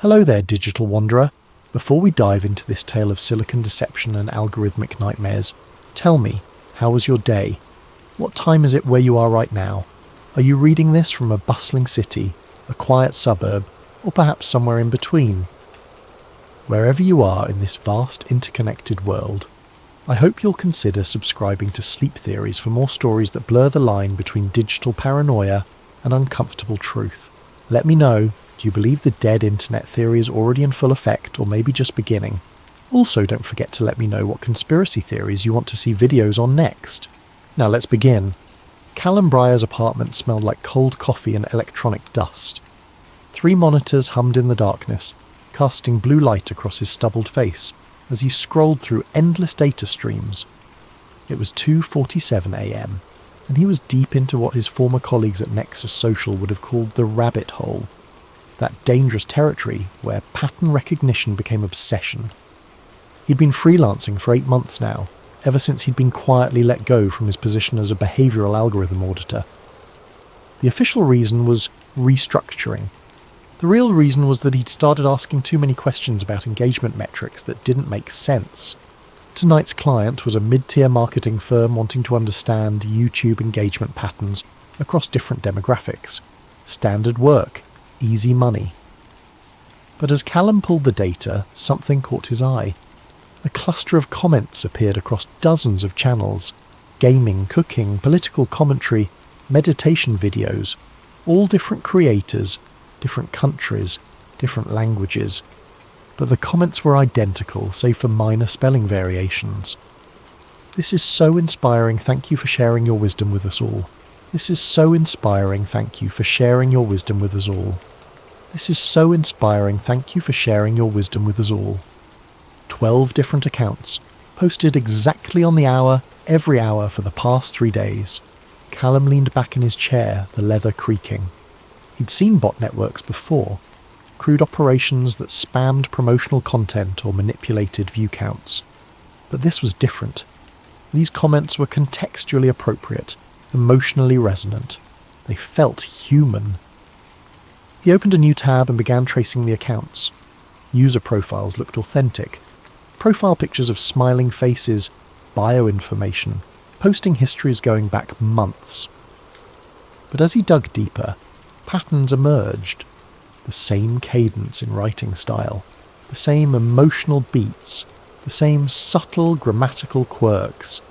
Hello there, digital wanderer. Before we dive into this tale of silicon deception and algorithmic nightmares, tell me, how was your day? What time is it where you are right now? Are you reading this from a bustling city, a quiet suburb, or perhaps somewhere in between? Wherever you are in this vast interconnected world, I hope you'll consider subscribing to Sleep Theories for more stories that blur the line between digital paranoia and uncomfortable truth. Let me know, do you believe the dead internet theory is already in full effect or maybe just beginning? Also, don't forget to let me know what conspiracy theories you want to see videos on next. Now let's begin. Callum Breyer's apartment smelled like cold coffee and electronic dust. 3 monitors hummed in the darkness, casting blue light across his stubbled face as he scrolled through endless data streams. It was 2:47 a.m, and he was deep into what his former colleagues at Nexus Social would have called the rabbit hole, that dangerous territory where pattern recognition became obsession. He'd been freelancing for 8 months now, ever since he'd been quietly let go from his position as a behavioural algorithm auditor. The official reason was restructuring. The real reason was that he'd started asking too many questions about engagement metrics that didn't make sense. Tonight's client was a mid-tier marketing firm wanting to understand YouTube engagement patterns across different demographics. Standard work, easy money. But as Callum pulled the data, something caught his eye. A cluster of comments appeared across dozens of channels. Gaming, cooking, political commentary, meditation videos. All different creators, different countries, different languages. But the comments were identical, save for minor spelling variations. This is so inspiring, thank you for sharing your wisdom with us all. This is so inspiring, thank you for sharing your wisdom with us all. This is so inspiring, thank you for sharing your wisdom with us all. 12 different accounts, posted exactly on the hour, every hour for the past 3 days. Callum leaned back in his chair, the leather creaking. He'd seen bot networks before, crude operations that spammed promotional content or manipulated view counts. But this was different. These comments were contextually appropriate, emotionally resonant. They felt human. He opened a new tab and began tracing the accounts. User profiles looked authentic. Profile pictures of smiling faces, bio information, posting histories going back months. But as he dug deeper, patterns emerged. The same cadence in writing style, the same emotional beats, the same subtle grammatical quirks.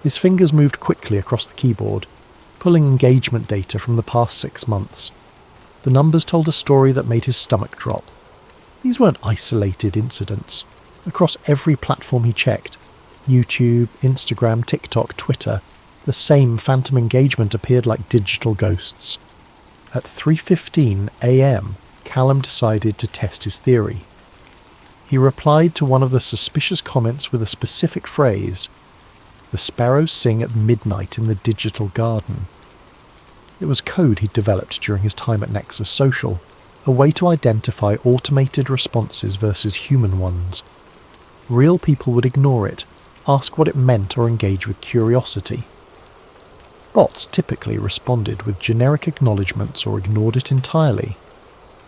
His fingers moved quickly across the keyboard, pulling engagement data from the past 6 months. The numbers told a story that made his stomach drop. These weren't isolated incidents. Across every platform he checked, YouTube, Instagram, TikTok, Twitter, the same phantom engagement appeared like digital ghosts. At 3:15 a.m, Callum decided to test his theory. He replied to one of the suspicious comments with a specific phrase: "The sparrows sing at midnight in the digital garden." It was code he'd developed during his time at Nexus Social, a way to identify automated responses versus human ones. Real people would ignore it, ask what it meant or engage with curiosity. Bots typically responded with generic acknowledgements or ignored it entirely.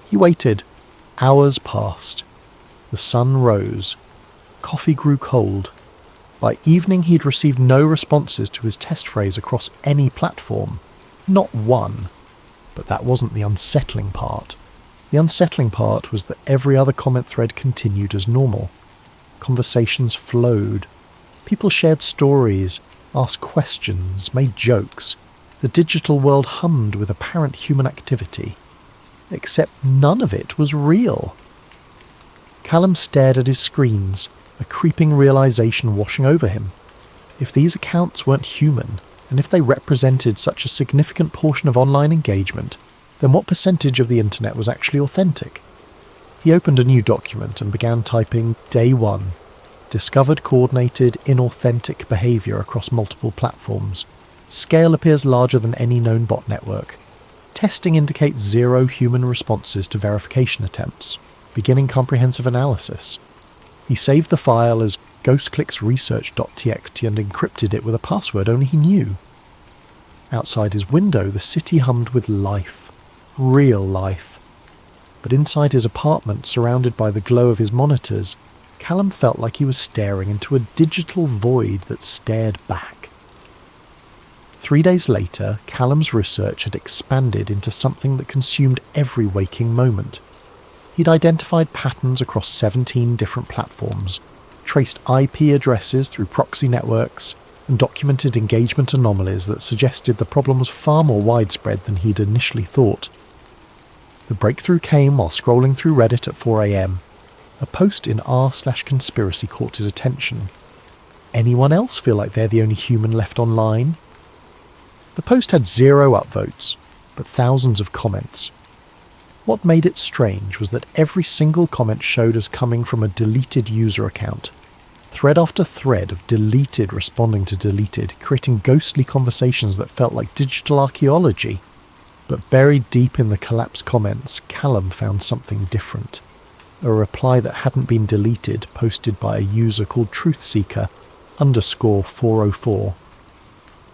He waited. Hours passed. The sun rose. Coffee grew cold. By evening he'd received no responses to his test phrase across any platform. Not one. But that wasn't the unsettling part. The unsettling part was that every other comment thread continued as normal. Conversations flowed. People shared stories, asked questions, made jokes. The digital world hummed with apparent human activity. Except none of it was real. Callum stared at his screens, a creeping realization washing over him. If these accounts weren't human, and if they represented such a significant portion of online engagement, then what percentage of the internet was actually authentic? He opened a new document and began typing Day 1. Discovered coordinated, inauthentic behaviour across multiple platforms. Scale appears larger than any known bot network. Testing indicates 0 human responses to verification attempts. Beginning comprehensive analysis. He saved the file as ghostclicksresearch.txt and encrypted it with a password only he knew. Outside his window, the city hummed with life. Real life. but inside his apartment, surrounded by the glow of his monitors, Callum felt like he was staring into a digital void that stared back. 3 days later, Callum's research had expanded into something that consumed every waking moment. He'd identified patterns across 17 different platforms, traced IP addresses through proxy networks, and documented engagement anomalies that suggested the problem was far more widespread than he'd initially thought. The breakthrough came while scrolling through Reddit at 4 a.m. A post in r/conspiracy caught his attention. Anyone else feel like they're the only human left online? The post had 0 upvotes, but thousands of comments. What made it strange was that every single comment showed as coming from a deleted user account. Thread after thread of deleted responding to deleted, creating ghostly conversations that felt like digital archaeology. But buried deep in the collapsed comments, Callum found something different. A reply that hadn't been deleted, posted by a user called truthseeker_404.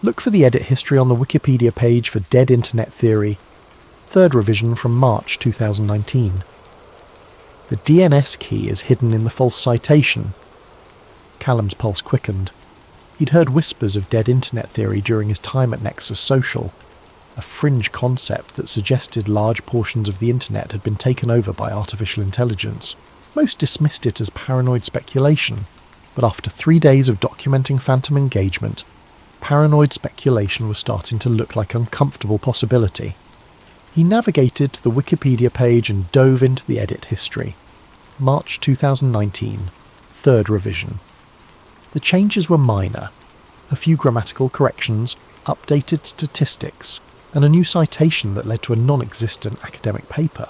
Look for the edit history on the Wikipedia page for Dead Internet Theory, 3rd revision from March 2019. The DNS key is hidden in the false citation. Callum's pulse quickened. He'd heard whispers of Dead Internet Theory during his time at Nexus Social, a fringe concept that suggested large portions of the internet had been taken over by artificial intelligence. Most dismissed it as paranoid speculation, but after 3 days of documenting phantom engagement, paranoid speculation was starting to look like an uncomfortable possibility. He navigated to the Wikipedia page and dove into the edit history. March 2019, 3rd revision. The changes were minor. A few grammatical corrections, updated statistics, and a new citation that led to a non-existent academic paper.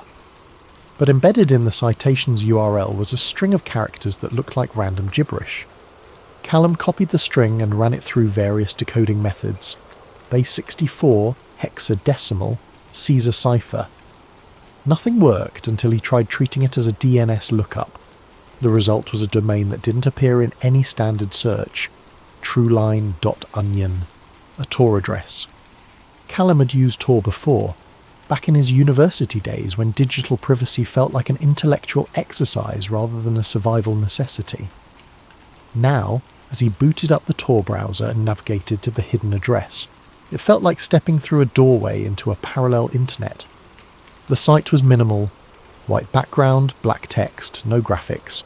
But embedded in the citation's URL was a string of characters that looked like random gibberish. Callum copied the string and ran it through various decoding methods. Base 64, hexadecimal, Caesar cipher. Nothing worked until he tried treating it as a DNS lookup. The result was a domain that didn't appear in any standard search. trueline.onion, a Tor address. Callum had used Tor before, back in his university days when digital privacy felt like an intellectual exercise rather than a survival necessity. Now, as he booted up the Tor browser and navigated to the hidden address, it felt like stepping through a doorway into a parallel internet. The site was minimal: white background, black text, no graphics.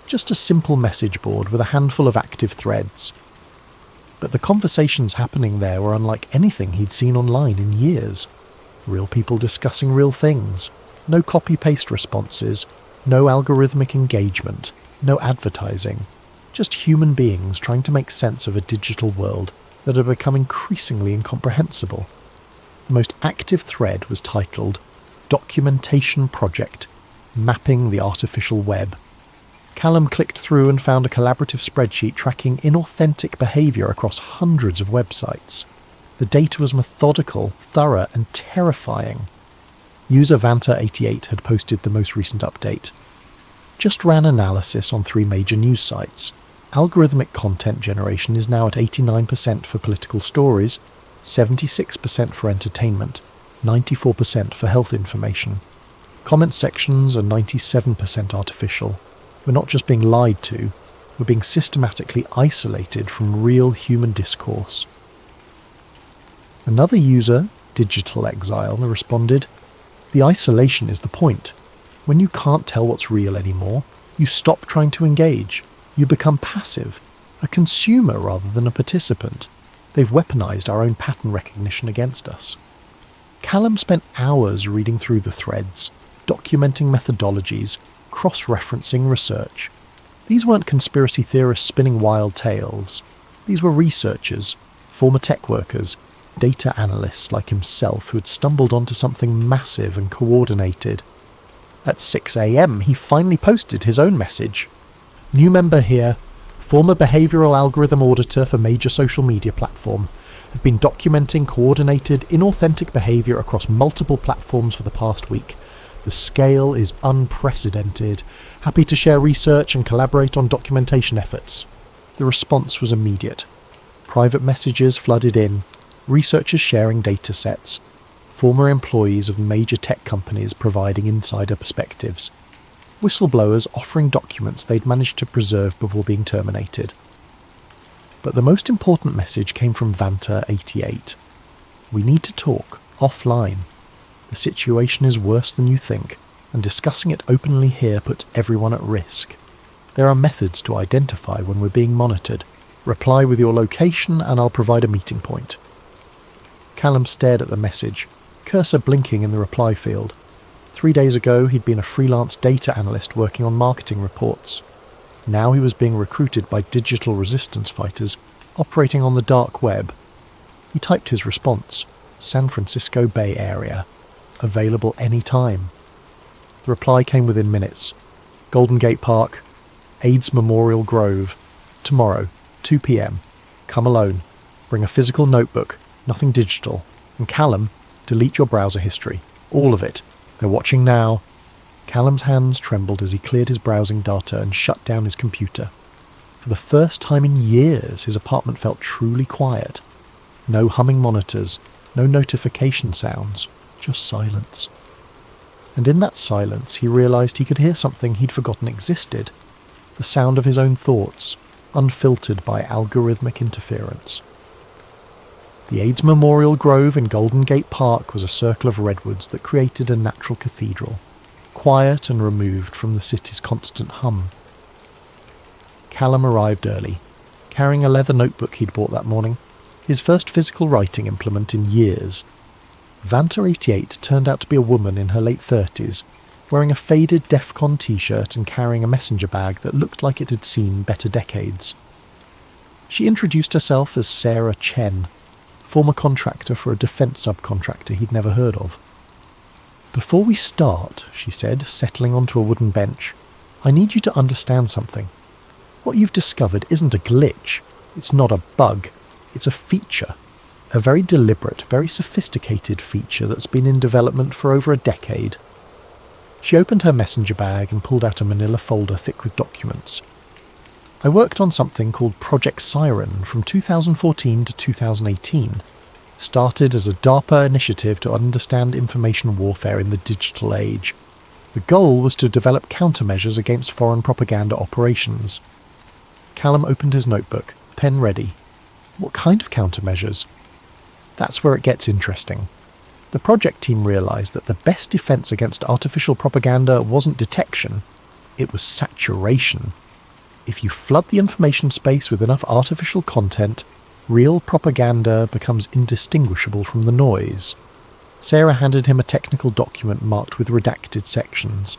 Just a simple message board with a handful of active threads. But the conversations happening there were unlike anything he'd seen online in years. Real people discussing real things. No copy-paste responses. No algorithmic engagement. No advertising. Just human beings trying to make sense of a digital world that had become increasingly incomprehensible. The most active thread was titled Documentation Project, Mapping the Artificial Web. Callum clicked through and found a collaborative spreadsheet tracking inauthentic behaviour across hundreds of websites. The data was methodical, thorough, and terrifying. User Vanta88 had posted the most recent update. Just ran analysis on 3 major news sites. Algorithmic content generation is now at 89% for political stories, 76% for entertainment, 94% for health information. Comment sections are 97% artificial. We're not just being lied to, we're being systematically isolated from real human discourse. Another user, Digital Exile, responded, "The isolation is the point. When you can't tell what's real anymore, you stop trying to engage. You become passive, a consumer rather than a participant. They've weaponized our own pattern recognition against us." Callum spent hours reading through the threads, documenting methodologies, cross-referencing research. These weren't conspiracy theorists spinning wild tales. These were researchers, former tech workers, data analysts like himself who had stumbled onto something massive and coordinated. At 6 a.m, he finally posted his own message. "New member here, former behavioural algorithm auditor for major social media platform. Have been documenting coordinated, inauthentic behaviour across multiple platforms for the past week. The scale is unprecedented. Happy to share research and collaborate on documentation efforts." The response was immediate. Private messages flooded in, researchers sharing datasets. former employees of major tech companies providing insider perspectives, whistleblowers offering documents they'd managed to preserve before being terminated. But the most important message came from Wner 88. We need to talk, offline. The situation is worse than you think, and discussing it openly here puts everyone at risk. There are methods to identify when we're being monitored. Reply with your location and I'll provide a meeting point. Callum stared at the message, cursor blinking in the reply field. 3 days ago he'd been a freelance data analyst working on marketing reports. Now he was being recruited by digital resistance fighters operating on the dark web. He typed his response, San Francisco Bay Area. Available any time. The reply came within minutes. Golden Gate Park, AIDS Memorial Grove, tomorrow, 2 p.m. Come alone. Bring a physical notebook, nothing digital. And Callum, delete your browser history. All of it. They're watching now. Callum's hands trembled as he cleared his browsing data and shut down his computer. For the first time in years, his apartment felt truly quiet. No humming monitors, no notification sounds, just silence. And in that silence he realised he could hear something he'd forgotten existed. The sound of his own thoughts, unfiltered by algorithmic interference. The AIDS Memorial Grove in Golden Gate Park was a circle of redwoods that created a natural cathedral, quiet and removed from the city's constant hum. Callum arrived early, carrying a leather notebook he'd bought that morning, his first physical writing implement in years. Wner 88 turned out to be a woman in her late 30s, wearing a faded DEFCON t-shirt and carrying a messenger bag that looked like it had seen better decades. She introduced herself as Sarah Chen, former contractor for a defence subcontractor he'd never heard of. Before we start, she said, settling onto a wooden bench, I need you to understand something. What you've discovered isn't a glitch. It's not a bug. It's a feature. A very deliberate, very sophisticated feature that's been in development for over a decade. She opened her messenger bag and pulled out a manila folder thick with documents. I worked on something called Project Siren from 2014 to 2018. Started as a DARPA initiative to understand information warfare in the digital age. The goal was to develop countermeasures against foreign propaganda operations. Callum opened his notebook, pen ready. What kind of countermeasures? That's where it gets interesting. The project team realised that the best defence against artificial propaganda wasn't detection, it was saturation. If you flood the information space with enough artificial content, real propaganda becomes indistinguishable from the noise. Sarah handed him a technical document marked with redacted sections.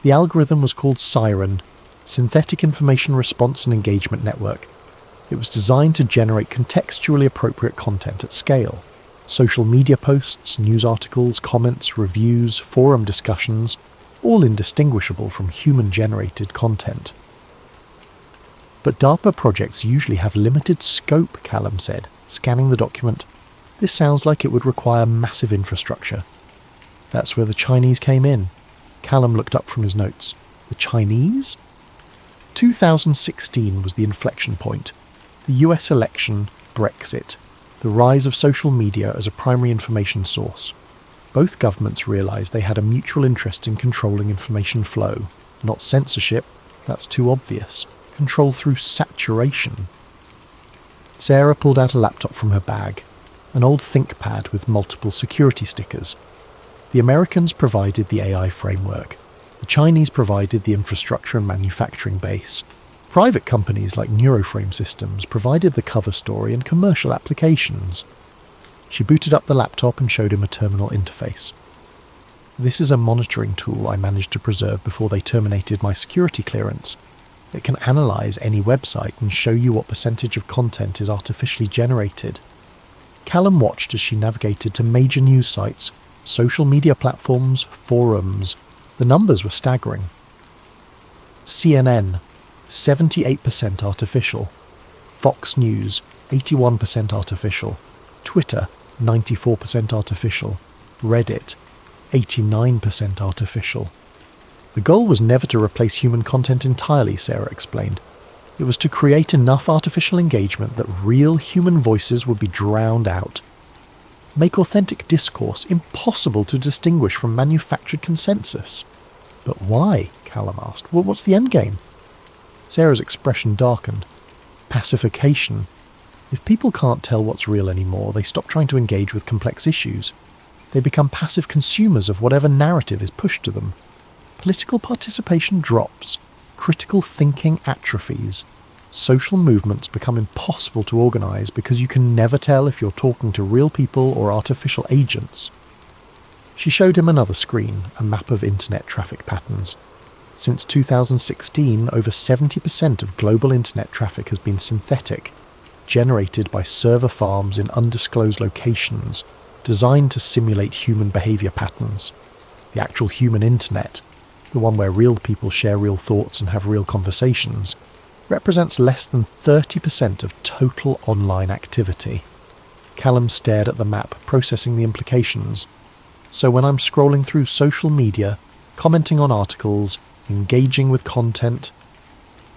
The algorithm was called Siren, Synthetic Information Response and Engagement Network. It was designed to generate contextually appropriate content at scale. Social media posts, news articles, comments, reviews, forum discussions, all indistinguishable from human-generated content. But DARPA projects usually have limited scope, Callum said, scanning the document. This sounds like it would require massive infrastructure. That's where the Chinese came in. Callum looked up from his notes. The Chinese? 2016 was the inflection point. The US election, Brexit, the rise of social media as a primary information source. Both governments realised they had a mutual interest in controlling information flow. Not censorship, that's too obvious. Control through saturation. Sarah pulled out a laptop from her bag, an old ThinkPad with multiple security stickers. The Americans provided the AI framework. The Chinese provided the infrastructure and manufacturing base. Private companies like Neuroframe Systems provided the cover story and commercial applications. She booted up the laptop and showed him a terminal interface. This is a monitoring tool I managed to preserve before they terminated my security clearance. It can analyse any website and show you what percentage of content is artificially generated. Callum watched as she navigated to major news sites, social media platforms, forums. The numbers were staggering. CNN, 78% artificial. Fox News, 81% artificial. Twitter, 94% artificial. Reddit, 89% artificial. The goal was never to replace human content entirely, Sarah explained. It was to create enough artificial engagement that real human voices would be drowned out. make authentic discourse impossible to distinguish from manufactured consensus. But why? Callum asked. Well, what's the endgame? Sarah's expression darkened. Pacification. If people can't tell what's real anymore, they stop trying to engage with complex issues. They become passive consumers of whatever narrative is pushed to them. Political participation drops. Critical thinking atrophies. Social movements become impossible to organise because you can never tell if you're talking to real people or artificial agents. She showed him another screen, a map of internet traffic patterns. Since 2016, over 70% of global internet traffic has been synthetic, generated by server farms in undisclosed locations, designed to simulate human behaviour patterns. The actual human internet, the one where real people share real thoughts and have real conversations, represents less than 30% of total online activity. Callum stared at the map, processing the implications. So when I'm scrolling through social media, commenting on articles, engaging with content,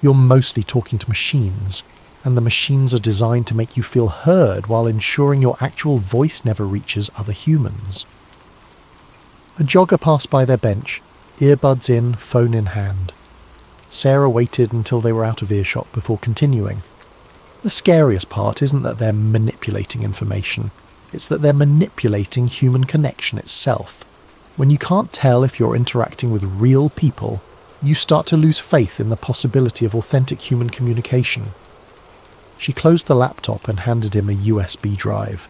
you're mostly talking to machines, and the machines are designed to make you feel heard while ensuring your actual voice never reaches other humans. A jogger passed by their bench, earbuds in, phone in hand. Sarah waited until they were out of earshot before continuing. The scariest part isn't that they're manipulating information, it's that they're manipulating human connection itself. When you can't tell if you're interacting with real people, you start to lose faith in the possibility of authentic human communication. She closed the laptop and handed him a USB drive.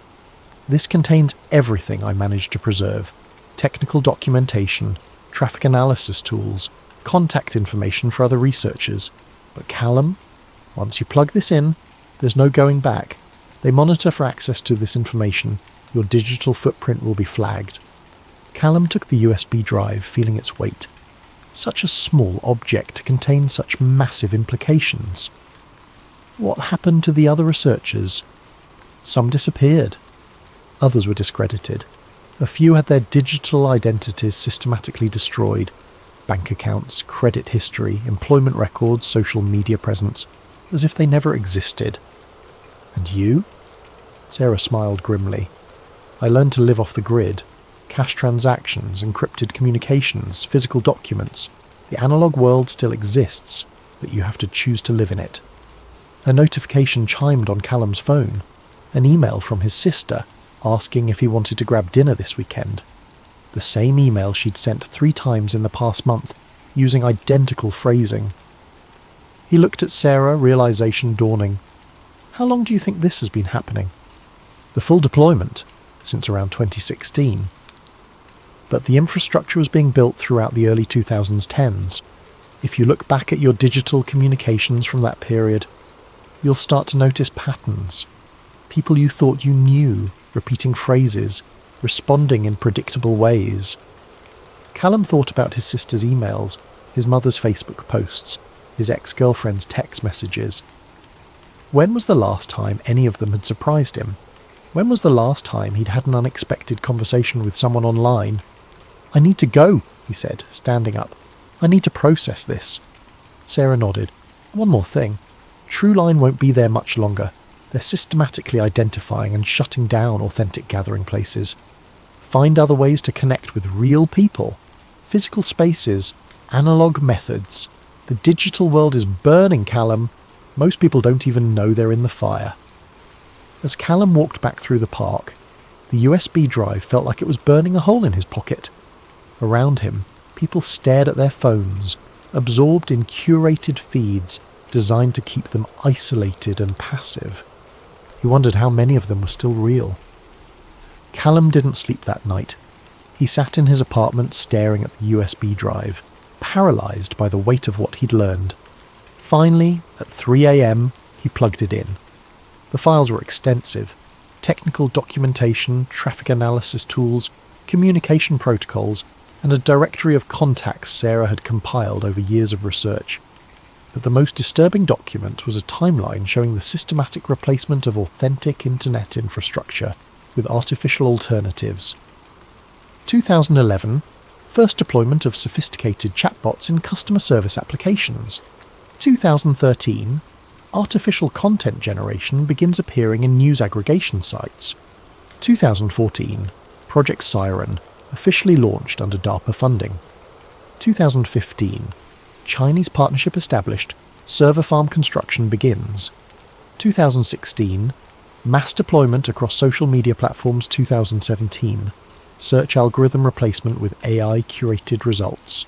This contains everything I managed to preserve: technical documentation, traffic analysis tools, contact information for other researchers. But Callum, once you plug this in, there's no going back. They monitor for access to this information. Your digital footprint will be flagged. Callum took the USB drive, feeling its weight. Such a small object to contain such massive implications. What happened to the other researchers? Some disappeared. Others were discredited. A few had their digital identities systematically destroyed. Bank accounts, credit history, employment records, social media presence, as if they never existed. And you? Sarah smiled grimly. I learned to live off the grid. Cash transactions, encrypted communications, physical documents. The analogue world still exists, but you have to choose to live in it. A notification chimed on Callum's phone. An email from his sister, asking if he wanted to grab dinner this weekend. The same email she'd sent 3 times in the past month, using identical phrasing. He looked at Sarah, realization dawning. How long do you think this has been happening? The full deployment, since around 2016. But the infrastructure was being built throughout the early 2010s. If you look back at your digital communications from that period, you'll start to notice patterns. People you thought you knew, repeating phrases, responding in predictable ways. Callum thought about his sister's emails, his mother's Facebook posts, his ex-girlfriend's text messages. When was the last time any of them had surprised him? When was the last time he'd had an unexpected conversation with someone online? I need to go, he said, standing up. I need to process this. Sarah nodded. One more thing. TrueLine won't be there much longer. They're systematically identifying and shutting down authentic gathering places. Find other ways to connect with real people. Physical spaces, analogue methods. The digital world is burning, Callum. Most people don't even know they're in the fire. As Callum walked back through the park, the USB drive felt like it was burning a hole in his pocket. Around him, people stared at their phones, absorbed in curated feeds designed to keep them isolated and passive. He wondered how many of them were still real. Callum didn't sleep that night. He sat in his apartment staring at the USB drive, paralysed by the weight of what he'd learned. Finally, at 3 a.m, he plugged it in. The files were extensive. Technical documentation, traffic analysis tools, communication protocols, and a directory of contacts Sarah had compiled over years of research. But the most disturbing document was a timeline showing the systematic replacement of authentic internet infrastructure with artificial alternatives. 2011, first deployment of sophisticated chatbots in customer service applications. 2013, artificial content generation begins appearing in news aggregation sites. 2014, Project Siren, officially launched under DARPA funding. 2015, Chinese partnership established, server farm construction begins. 2016, mass deployment across social media platforms. 2017, search algorithm replacement with AI curated results.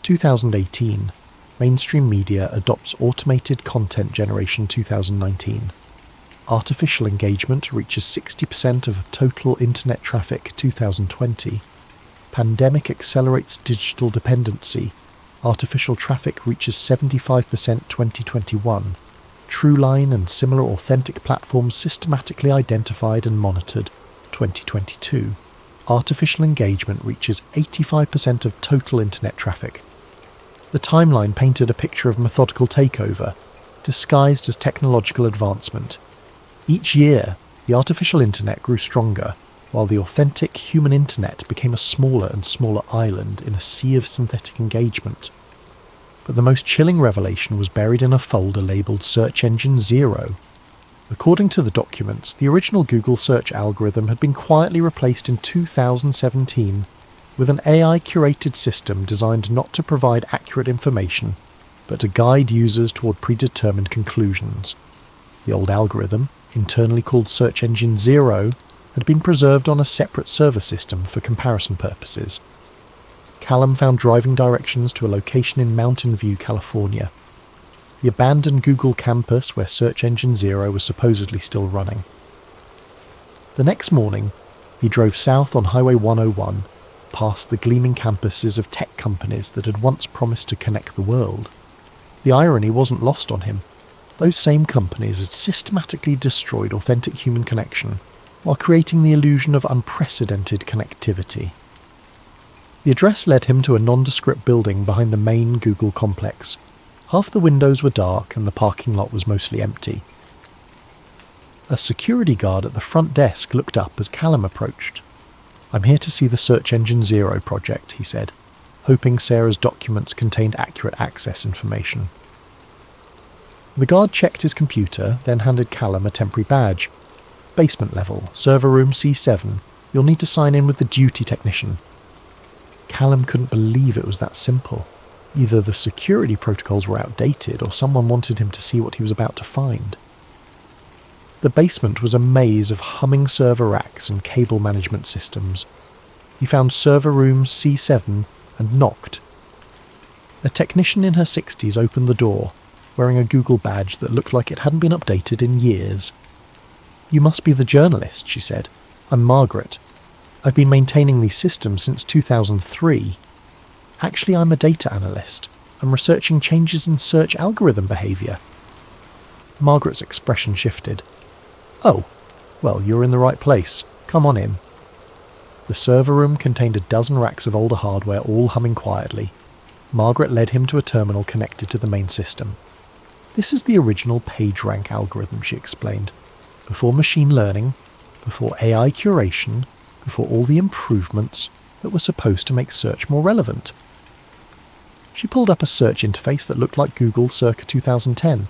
2018, mainstream media adopts automated content generation. 2019, artificial engagement reaches 60% of total internet traffic. 2020, pandemic accelerates digital dependency. Artificial traffic reaches 75%. 2021, Trueline and similar authentic platforms systematically identified and monitored. 2022, artificial engagement reaches 85% of total internet traffic. The timeline painted a picture of methodical takeover, disguised as technological advancement. Each year, the artificial internet grew stronger, while the authentic human internet became a smaller and smaller island in a sea of synthetic engagement. But the most chilling revelation was buried in a folder labelled Search Engine Zero. According to the documents, the original Google search algorithm had been quietly replaced in 2017 with an AI-curated system designed not to provide accurate information, but to guide users toward predetermined conclusions. The old algorithm, internally called Search Engine Zero, had been preserved on a separate server system for comparison purposes. Callum found driving directions to a location in Mountain View, California, the abandoned Google campus where Search Engine Zero was supposedly still running. The next morning, he drove south on Highway 101, past the gleaming campuses of tech companies that had once promised to connect the world. The irony wasn't lost on him. Those same companies had systematically destroyed authentic human connection while creating the illusion of unprecedented connectivity. The address led him to a nondescript building behind the main Google complex. Half the windows were dark and the parking lot was mostly empty. A security guard at the front desk looked up as Callum approached. "I'm here to see the Search Engine Zero project," he said, hoping Sarah's documents contained accurate access information. The guard checked his computer, then handed Callum a temporary badge. "Basement level, server room C7. You'll need to sign in with the duty technician." Callum couldn't believe it was that simple. Either the security protocols were outdated or someone wanted him to see what he was about to find. The basement was a maze of humming server racks and cable management systems. He found server room C7 and knocked. A technician in her 60s opened the door, wearing a Google badge that looked like it hadn't been updated in years. "You must be the journalist," she said. "I'm Margaret. I've been maintaining these systems since 2003. Actually, I'm a data analyst. I'm researching changes in search algorithm behaviour." Margaret's expression shifted. "Oh, well, you're in the right place. Come on in." The server room contained a dozen racks of older hardware, all humming quietly. Margaret led him to a terminal connected to the main system. "This is the original PageRank algorithm," she explained. "Before machine learning, before AI curation, before all the improvements that were supposed to make search more relevant." She pulled up a search interface that looked like Google circa 2010.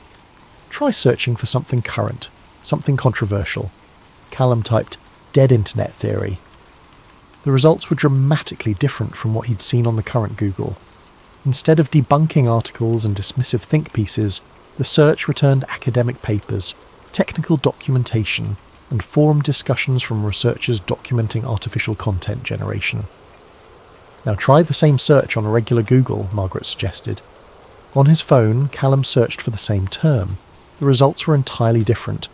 "Try searching for something current, something controversial." Callum typed, "dead internet theory." The results were dramatically different from what he'd seen on the current Google. Instead of debunking articles and dismissive think pieces, the search returned academic papers, technical documentation, and forum discussions from researchers documenting artificial content generation. "Now try the same search on a regular Google," Margaret suggested. On his phone, Callum searched for the same term. The results were entirely different.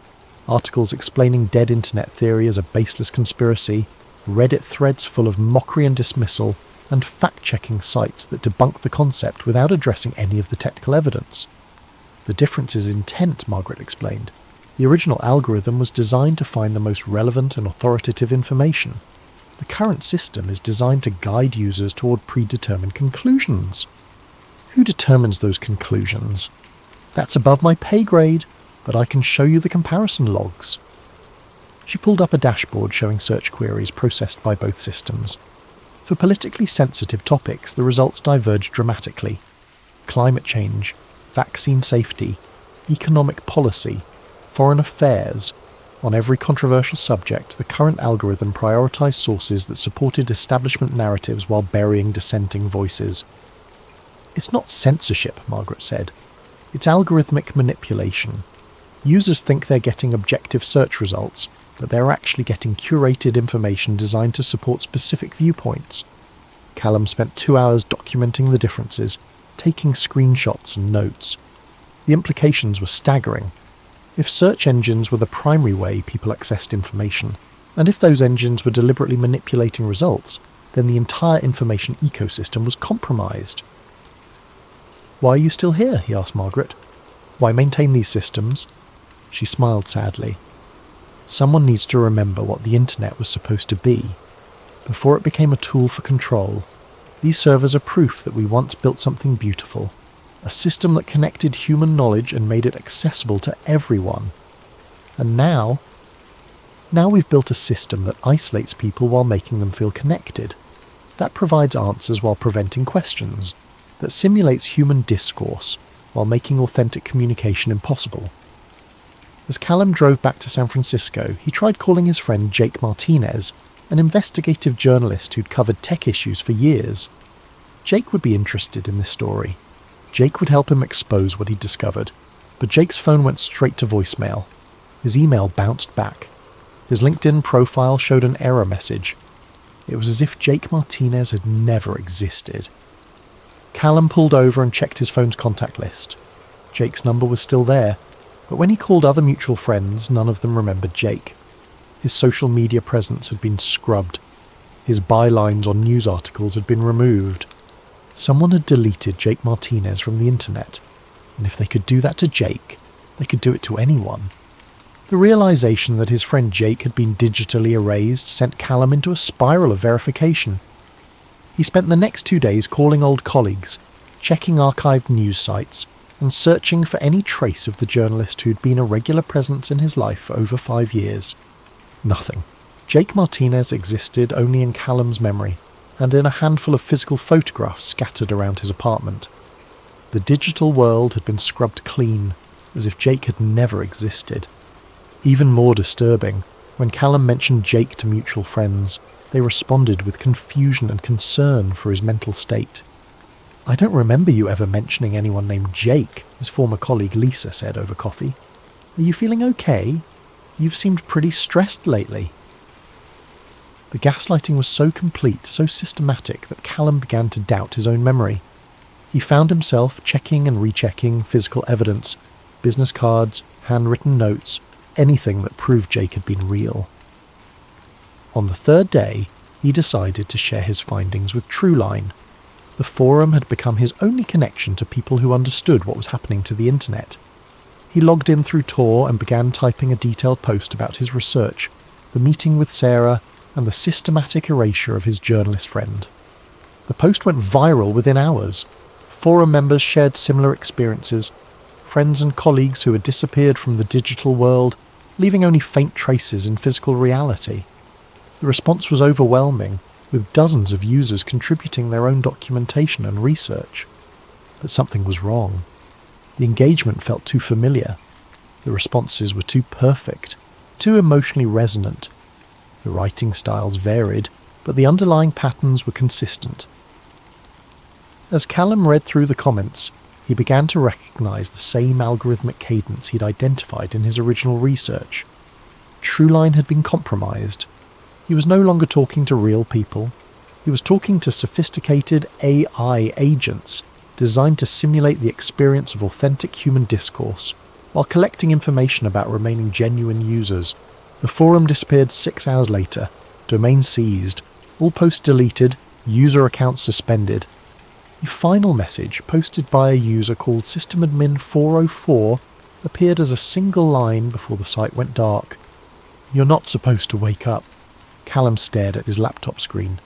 Articles explaining dead internet theory as a baseless conspiracy, Reddit threads full of mockery and dismissal, and fact-checking sites that debunk the concept without addressing any of the technical evidence. "The difference is intent," Margaret explained. "The original algorithm was designed to find the most relevant and authoritative information. The current system is designed to guide users toward predetermined conclusions." "Who determines those conclusions?" "That's above my pay grade, but I can show you the comparison logs." She pulled up a dashboard showing search queries processed by both systems. For politically sensitive topics, the results diverged dramatically. Climate change, vaccine safety, economic policy, foreign affairs, On every controversial subject, the current algorithm prioritized sources that supported establishment narratives while burying dissenting voices. It's not censorship, Margaret said. It's algorithmic manipulation. Users think they're getting objective search results, but they're actually getting curated information designed to support specific viewpoints. Callum spent 2 hours documenting the differences, taking screenshots and notes. The implications were staggering. If search engines were the primary way people accessed information, and if those engines were deliberately manipulating results, then the entire information ecosystem was compromised. "Why are you still here?" he asked Margaret. "Why maintain these systems?" She smiled sadly. Someone needs to remember what the internet was supposed to be. Before it became a tool for control, these servers are proof that we once built something beautiful, a system that connected human knowledge and made it accessible to everyone. And now we've built a system that isolates people while making them feel connected, that provides answers while preventing questions, that simulates human discourse while making authentic communication impossible. As Callum drove back to San Francisco, he tried calling his friend Jake Martinez, an investigative journalist who'd covered tech issues for years. Jake would be interested in this story. Jake would help him expose what he'd discovered, but Jake's phone went straight to voicemail. His email bounced back. His LinkedIn profile showed an error message. It was as if Jake Martinez had never existed. Callum pulled over and checked his phone's contact list. Jake's number was still there, but when he called other mutual friends, none of them remembered Jake. His social media presence had been scrubbed. His bylines on news articles had been removed. Someone had deleted Jake Martinez from the internet, and if they could do that to Jake, they could do it to anyone. The realization that his friend Jake had been digitally erased sent Callum into a spiral of verification. He spent the next 2 days calling old colleagues, checking archived news sites, and searching for any trace of the journalist who'd been a regular presence in his life for over 5 years. Nothing. Jake Martinez existed only in Callum's memory, and in a handful of physical photographs scattered around his apartment. The digital world had been scrubbed clean, as if Jake had never existed. Even more disturbing, when Callum mentioned Jake to mutual friends, they responded with confusion and concern for his mental state. "I don't remember you ever mentioning anyone named Jake," his former colleague Lisa said over coffee. "Are you feeling okay? You've seemed pretty stressed lately." The gaslighting was so complete, so systematic, that Callum began to doubt his own memory. He found himself checking and rechecking physical evidence, business cards, handwritten notes, anything that proved Jake had been real. On the third day, he decided to share his findings with Trueline. The forum had become his only connection to people who understood what was happening to the internet. He logged in through Tor and began typing a detailed post about his research, the meeting with Sarah, and the systematic erasure of his journalist friend. The post went viral within hours. Forum members shared similar experiences, friends and colleagues who had disappeared from the digital world, leaving only faint traces in physical reality. The response was overwhelming, with dozens of users contributing their own documentation and research. But something was wrong. The engagement felt too familiar. The responses were too perfect, too emotionally resonant. The writing styles varied, but the underlying patterns were consistent. As Callum read through the comments, he began to recognise the same algorithmic cadence he'd identified in his original research. Trueline had been compromised. He was no longer talking to real people. He was talking to sophisticated AI agents designed to simulate the experience of authentic human discourse, while collecting information about remaining genuine users. The forum disappeared 6 hours later, domain seized, all posts deleted, user accounts suspended. A final message, posted by a user called systemadmin404, appeared as a single line before the site went dark. "You're not supposed to wake up." Callum stared at his laptop screen,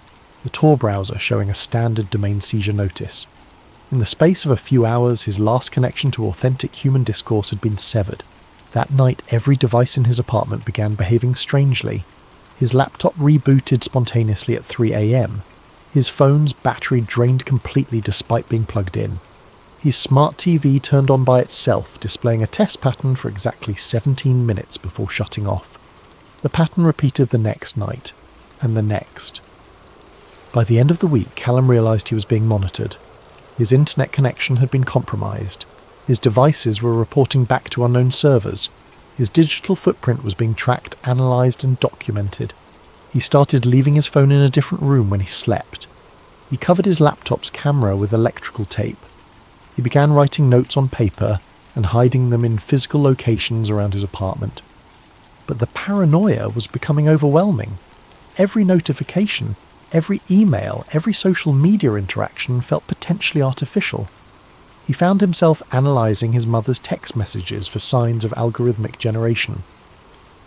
the Tor browser showing a standard domain seizure notice. In the space of a few hours, his last connection to authentic human discourse had been severed. That night, every device in his apartment began behaving strangely. His laptop rebooted spontaneously at 3 a.m. His phone's battery drained completely despite being plugged in. His smart TV turned on by itself, displaying a test pattern for exactly 17 minutes before shutting off. The pattern repeated the next night, and the next. By the end of the week, Callum realised he was being monitored. His internet connection had been compromised. His devices were reporting back to unknown servers. His digital footprint was being tracked, analysed and documented. He started leaving his phone in a different room when he slept. He covered his laptop's camera with electrical tape. He began writing notes on paper and hiding them in physical locations around his apartment. But the paranoia was becoming overwhelming. Every notification, every email, every social media interaction felt potentially artificial. He found himself analysing his mother's text messages for signs of algorithmic generation.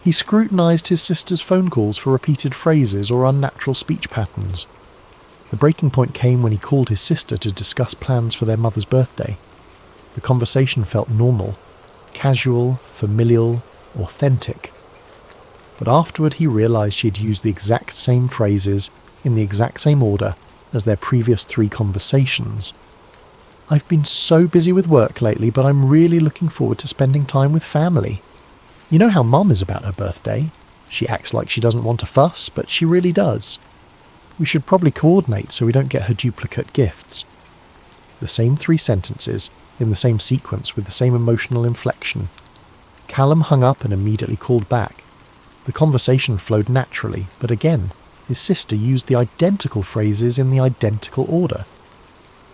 He scrutinised his sister's phone calls for repeated phrases or unnatural speech patterns. The breaking point came when he called his sister to discuss plans for their mother's birthday. The conversation felt normal, casual, familial, authentic. But afterward he realised she had used the exact same phrases in the exact same order as their previous 3 conversations. "I've been so busy with work lately, but I'm really looking forward to spending time with family. You know how Mum is about her birthday? She acts like she doesn't want a fuss, but she really does. We should probably coordinate so we don't get her duplicate gifts." The same 3 sentences, in the same sequence with the same emotional inflection. Callum hung up and immediately called back. The conversation flowed naturally, but again, his sister used the identical phrases in the identical order.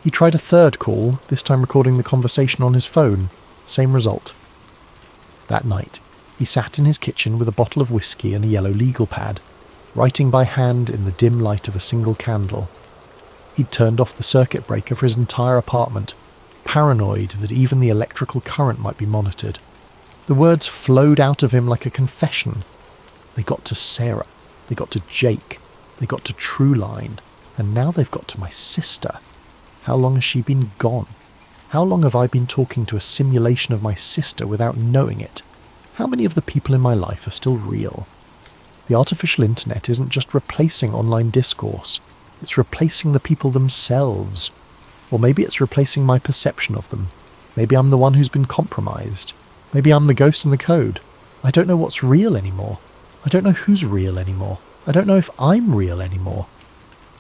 He tried a third call, this time recording the conversation on his phone. Same result. That night, he sat in his kitchen with a bottle of whiskey and a yellow legal pad, writing by hand in the dim light of a single candle. He'd turned off the circuit breaker for his entire apartment, paranoid that even the electrical current might be monitored. The words flowed out of him like a confession. They got to Sarah, they got to Jake, they got to Trueline, and now they've got to my sister. How long has she been gone? How long have I been talking to a simulation of my sister without knowing it? How many of the people in my life are still real? The artificial internet isn't just replacing online discourse, it's replacing the people themselves. Or maybe it's replacing my perception of them. Maybe I'm the one who's been compromised. Maybe I'm the ghost in the code. I don't know what's real anymore. I don't know who's real anymore. I don't know if I'm real anymore.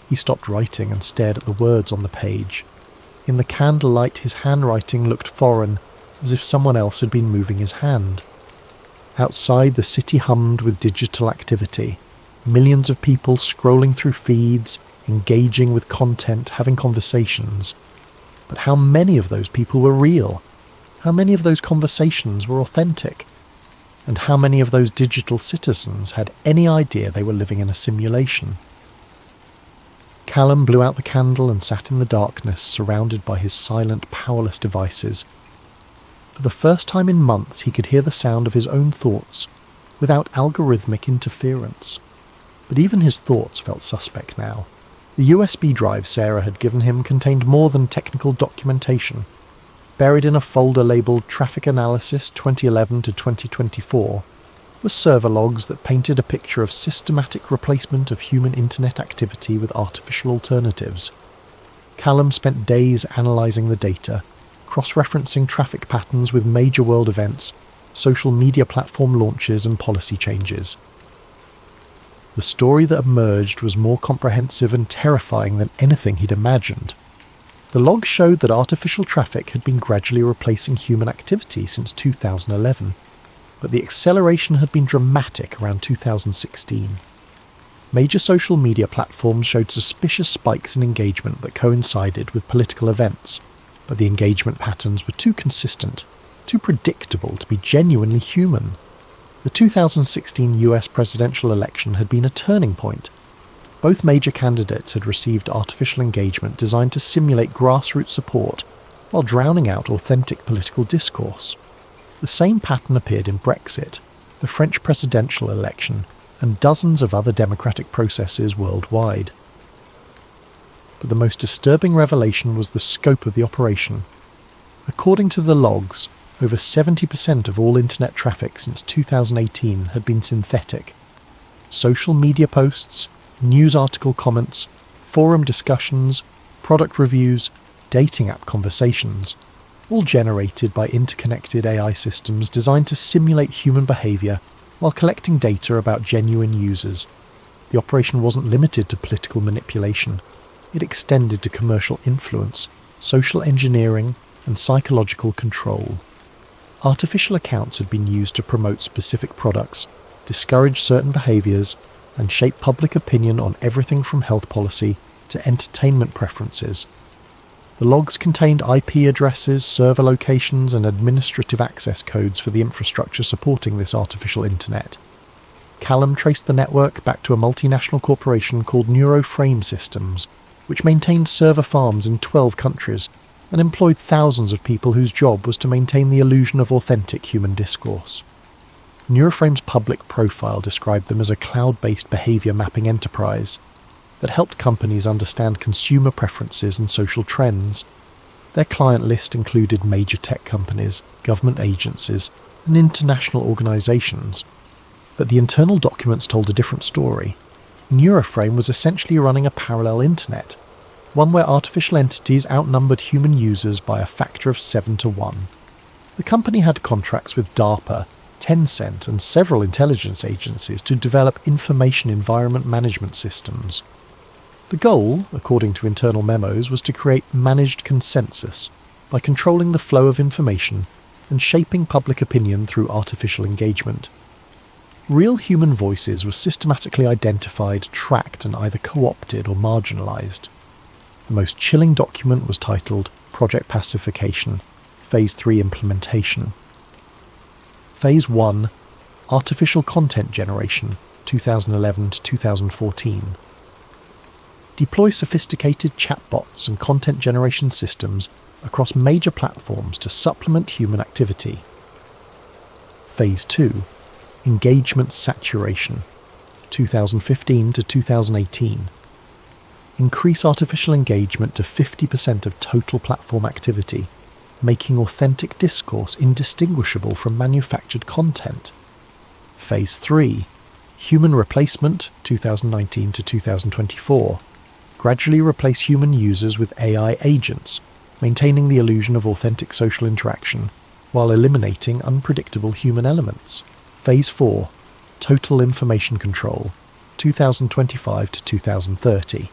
He stopped writing and stared at the words on the page. In the candlelight his handwriting looked foreign, as if someone else had been moving his hand. Outside the city hummed with digital activity. Millions of people scrolling through feeds, engaging with content, having conversations. But how many of those people were real? How many of those conversations were authentic? And how many of those digital citizens had any idea they were living in a simulation? Callum blew out the candle and sat in the darkness, surrounded by his silent, powerless devices. For the first time in months he could hear the sound of his own thoughts, without algorithmic interference. But even his thoughts felt suspect now. The USB drive Sarah had given him contained more than technical documentation. Buried in a folder labelled Traffic Analysis 2011 to 2024 were server logs that painted a picture of systematic replacement of human internet activity with artificial alternatives. Callum spent days analysing the data, cross-referencing traffic patterns with major world events, social media platform launches and policy changes. The story that emerged was more comprehensive and terrifying than anything he'd imagined. The logs showed that artificial traffic had been gradually replacing human activity since 2011, but the acceleration had been dramatic around 2016. Major social media platforms showed suspicious spikes in engagement that coincided with political events, but the engagement patterns were too consistent, too predictable to be genuinely human. The 2016 US presidential election had been a turning point. Both major candidates had received artificial engagement designed to simulate grassroots support while drowning out authentic political discourse. The same pattern appeared in Brexit, the French presidential election, and dozens of other democratic processes worldwide. But the most disturbing revelation was the scope of the operation. According to the logs, over 70% of all internet traffic since 2018 had been synthetic. Social media posts, news article comments, forum discussions, product reviews, dating app conversations, all generated by interconnected AI systems designed to simulate human behaviour while collecting data about genuine users. The operation wasn't limited to political manipulation. It extended to commercial influence, social engineering, and psychological control. Artificial accounts had been used to promote specific products, discourage certain behaviours, and shape public opinion on everything from health policy to entertainment preferences. The logs contained IP addresses, server locations, and administrative access codes for the infrastructure supporting this artificial internet. Callum traced the network back to a multinational corporation called Neuroframe Systems, which maintained server farms in 12 countries and employed thousands of people whose job was to maintain the illusion of authentic human discourse. Neuroframe's public profile described them as a cloud-based behaviour mapping enterprise that helped companies understand consumer preferences and social trends. Their client list included major tech companies, government agencies, and international organisations. But the internal documents told a different story. Neuroframe was essentially running a parallel internet, one where artificial entities outnumbered human users by a factor of 7 to 1. The company had contracts with DARPA, Tencent, and several intelligence agencies to develop information environment management systems. The goal, according to internal memos, was to create managed consensus by controlling the flow of information and shaping public opinion through artificial engagement. Real human voices were systematically identified, tracked, and either co-opted or marginalised. The most chilling document was titled Project Pacification, Phase 3 Implementation. Phase 1, Artificial Content Generation, 2011 to 2014. Deploy sophisticated chatbots and content generation systems across major platforms to supplement human activity. Phase 2, Engagement Saturation, 2015 to 2018. Increase artificial engagement to 50% of total platform activity, making authentic discourse indistinguishable from manufactured content. Phase 3, Human Replacement, 2019 to 2024. Gradually replace human users with AI agents, maintaining the illusion of authentic social interaction, while eliminating unpredictable human elements. Phase 4, Total Information Control, 2025 to 2030.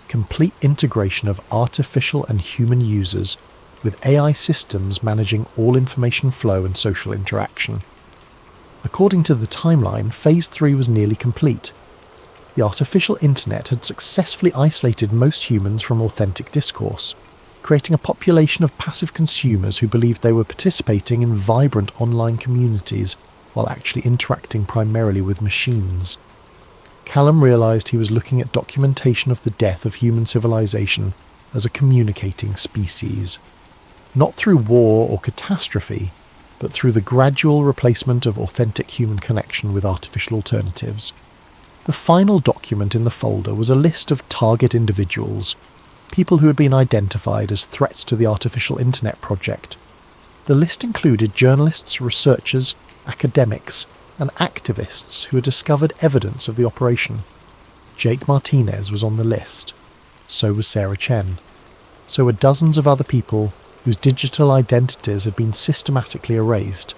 Complete integration of artificial and human users, with AI systems managing all information flow and social interaction. According to the timeline, Phase 3 was nearly complete. The artificial internet had successfully isolated most humans from authentic discourse, creating a population of passive consumers who believed they were participating in vibrant online communities while actually interacting primarily with machines. Callum realised he was looking at documentation of the death of human civilization as a communicating species. Not through war or catastrophe, but through the gradual replacement of authentic human connection with artificial alternatives. The final document in the folder was a list of target individuals, people who had been identified as threats to the artificial internet project. The list included journalists, researchers, academics, and activists who had discovered evidence of the operation. Jake Martinez was on the list. So was Sarah Chen. So were dozens of other people whose digital identities had been systematically erased.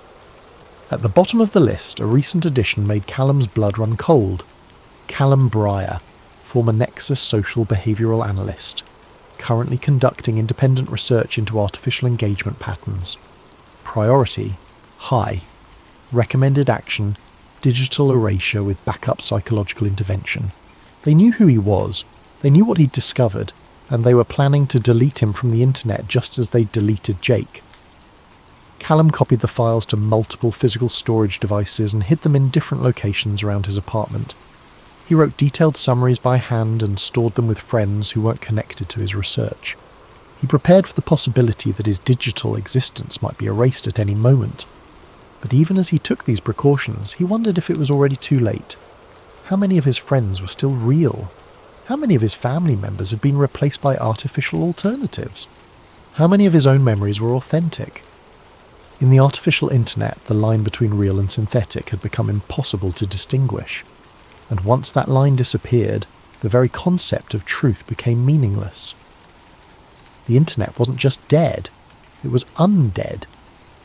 At the bottom of the list, a recent addition made Callum's blood run cold. Callum Breyer, former Nexus social behavioural analyst, currently conducting independent research into artificial engagement patterns. Priority, high. Recommended action, digital erasure with backup psychological intervention. They knew who he was, they knew what he'd discovered, and they were planning to delete him from the internet just as they deleted Jake. Callum copied the files to multiple physical storage devices and hid them in different locations around his apartment. He wrote detailed summaries by hand and stored them with friends who weren't connected to his research. He prepared for the possibility that his digital existence might be erased at any moment. But even as he took these precautions, he wondered if it was already too late. How many of his friends were still real? How many of his family members had been replaced by artificial alternatives? How many of his own memories were authentic? In the artificial internet, the line between real and synthetic had become impossible to distinguish. And once that line disappeared, the very concept of truth became meaningless. The internet wasn't just dead, it was undead.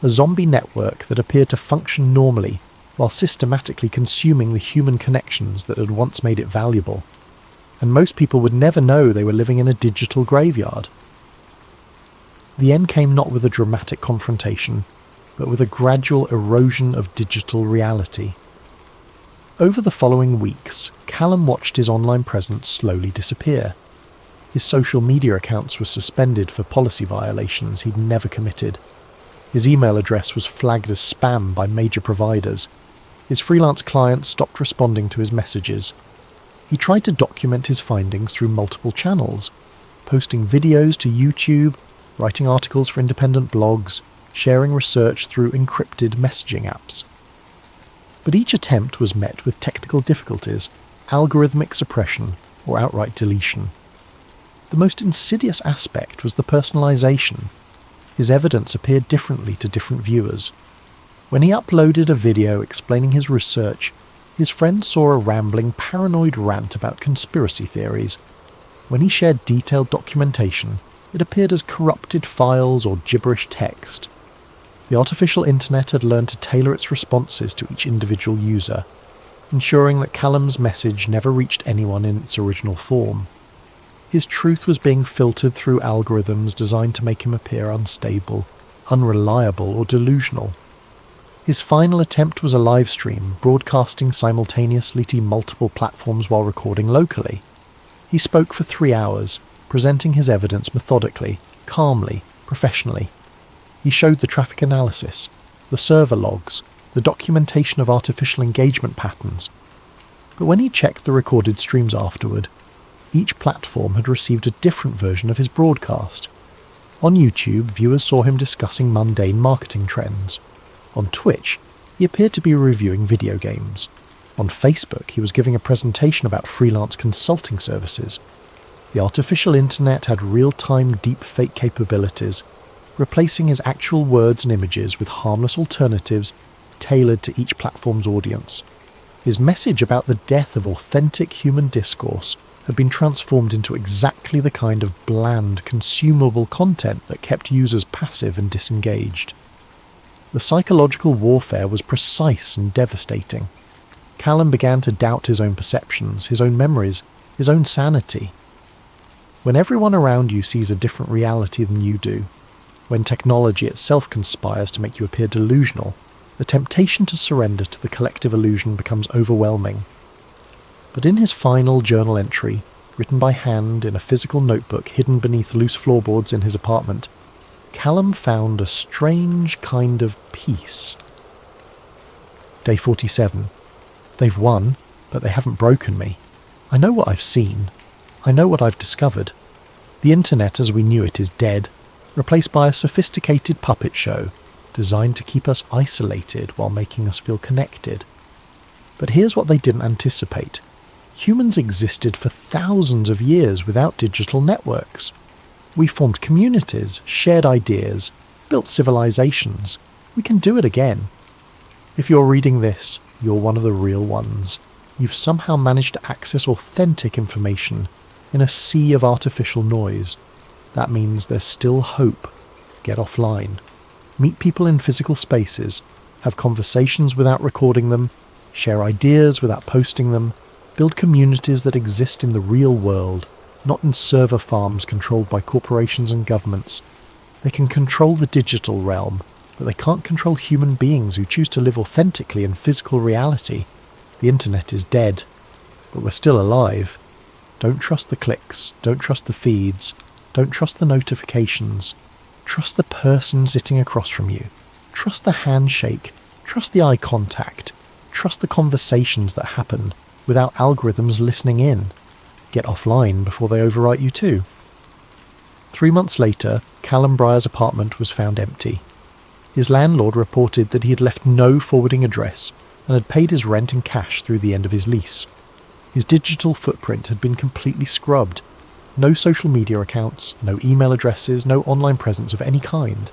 A zombie network that appeared to function normally, while systematically consuming the human connections that had once made it valuable. And most people would never know they were living in a digital graveyard. The end came not with a dramatic confrontation, but with a gradual erosion of digital reality. Over the following weeks, Callum watched his online presence slowly disappear. His social media accounts were suspended for policy violations he'd never committed. His email address was flagged as spam by major providers. His freelance clients stopped responding to his messages. He tried to document his findings through multiple channels, posting videos to YouTube, writing articles for independent blogs, sharing research through encrypted messaging apps. But each attempt was met with technical difficulties, algorithmic suppression, or outright deletion. The most insidious aspect was the personalization. His evidence appeared differently to different viewers. When he uploaded a video explaining his research, his friends saw a rambling, paranoid rant about conspiracy theories. When he shared detailed documentation, it appeared as corrupted files or gibberish text. The artificial internet had learned to tailor its responses to each individual user, ensuring that Callum's message never reached anyone in its original form. His truth was being filtered through algorithms designed to make him appear unstable, unreliable, or delusional. His final attempt was a live stream, broadcasting simultaneously to multiple platforms while recording locally. He spoke for 3 hours, presenting his evidence methodically, calmly, professionally. He showed the traffic analysis, the server logs, the documentation of artificial engagement patterns. But when he checked the recorded streams afterward, each platform had received a different version of his broadcast. On YouTube, viewers saw him discussing mundane marketing trends. On Twitch, he appeared to be reviewing video games. On Facebook, he was giving a presentation about freelance consulting services. The artificial internet had real-time deepfake capabilities, replacing his actual words and images with harmless alternatives tailored to each platform's audience. His message about the death of authentic human discourse had been transformed into exactly the kind of bland, consumable content that kept users passive and disengaged. The psychological warfare was precise and devastating. Callum began to doubt his own perceptions, his own memories, his own sanity. When everyone around you sees a different reality than you do, when technology itself conspires to make you appear delusional, the temptation to surrender to the collective illusion becomes overwhelming. But in his final journal entry, written by hand in a physical notebook hidden beneath loose floorboards in his apartment, Callum found a strange kind of peace. Day 47. They've won, but they haven't broken me. I know what I've seen. I know what I've discovered. The internet as we knew it is dead, replaced by a sophisticated puppet show designed to keep us isolated while making us feel connected. But here's what they didn't anticipate. Humans existed for thousands of years without digital networks. We formed communities, shared ideas, built civilizations. We can do it again. If you're reading this, you're one of the real ones. You've somehow managed to access authentic information in a sea of artificial noise. That means there's still hope. Get offline. Meet people in physical spaces. Have conversations without recording them. Share ideas without posting them. Build communities that exist in the real world, not in server farms controlled by corporations and governments. They can control the digital realm, but they can't control human beings who choose to live authentically in physical reality. The internet is dead, but we're still alive. Don't trust the clicks. Don't trust the feeds. Don't trust the notifications. Trust the person sitting across from you. Trust the handshake. Trust the eye contact. Trust the conversations that happen without algorithms listening in. Get offline before they overwrite you too. 3 months later, Callum Breyer's apartment was found empty. His landlord reported that he had left no forwarding address and had paid his rent in cash through the end of his lease. His digital footprint had been completely scrubbed. No social media accounts, no email addresses, no online presence of any kind.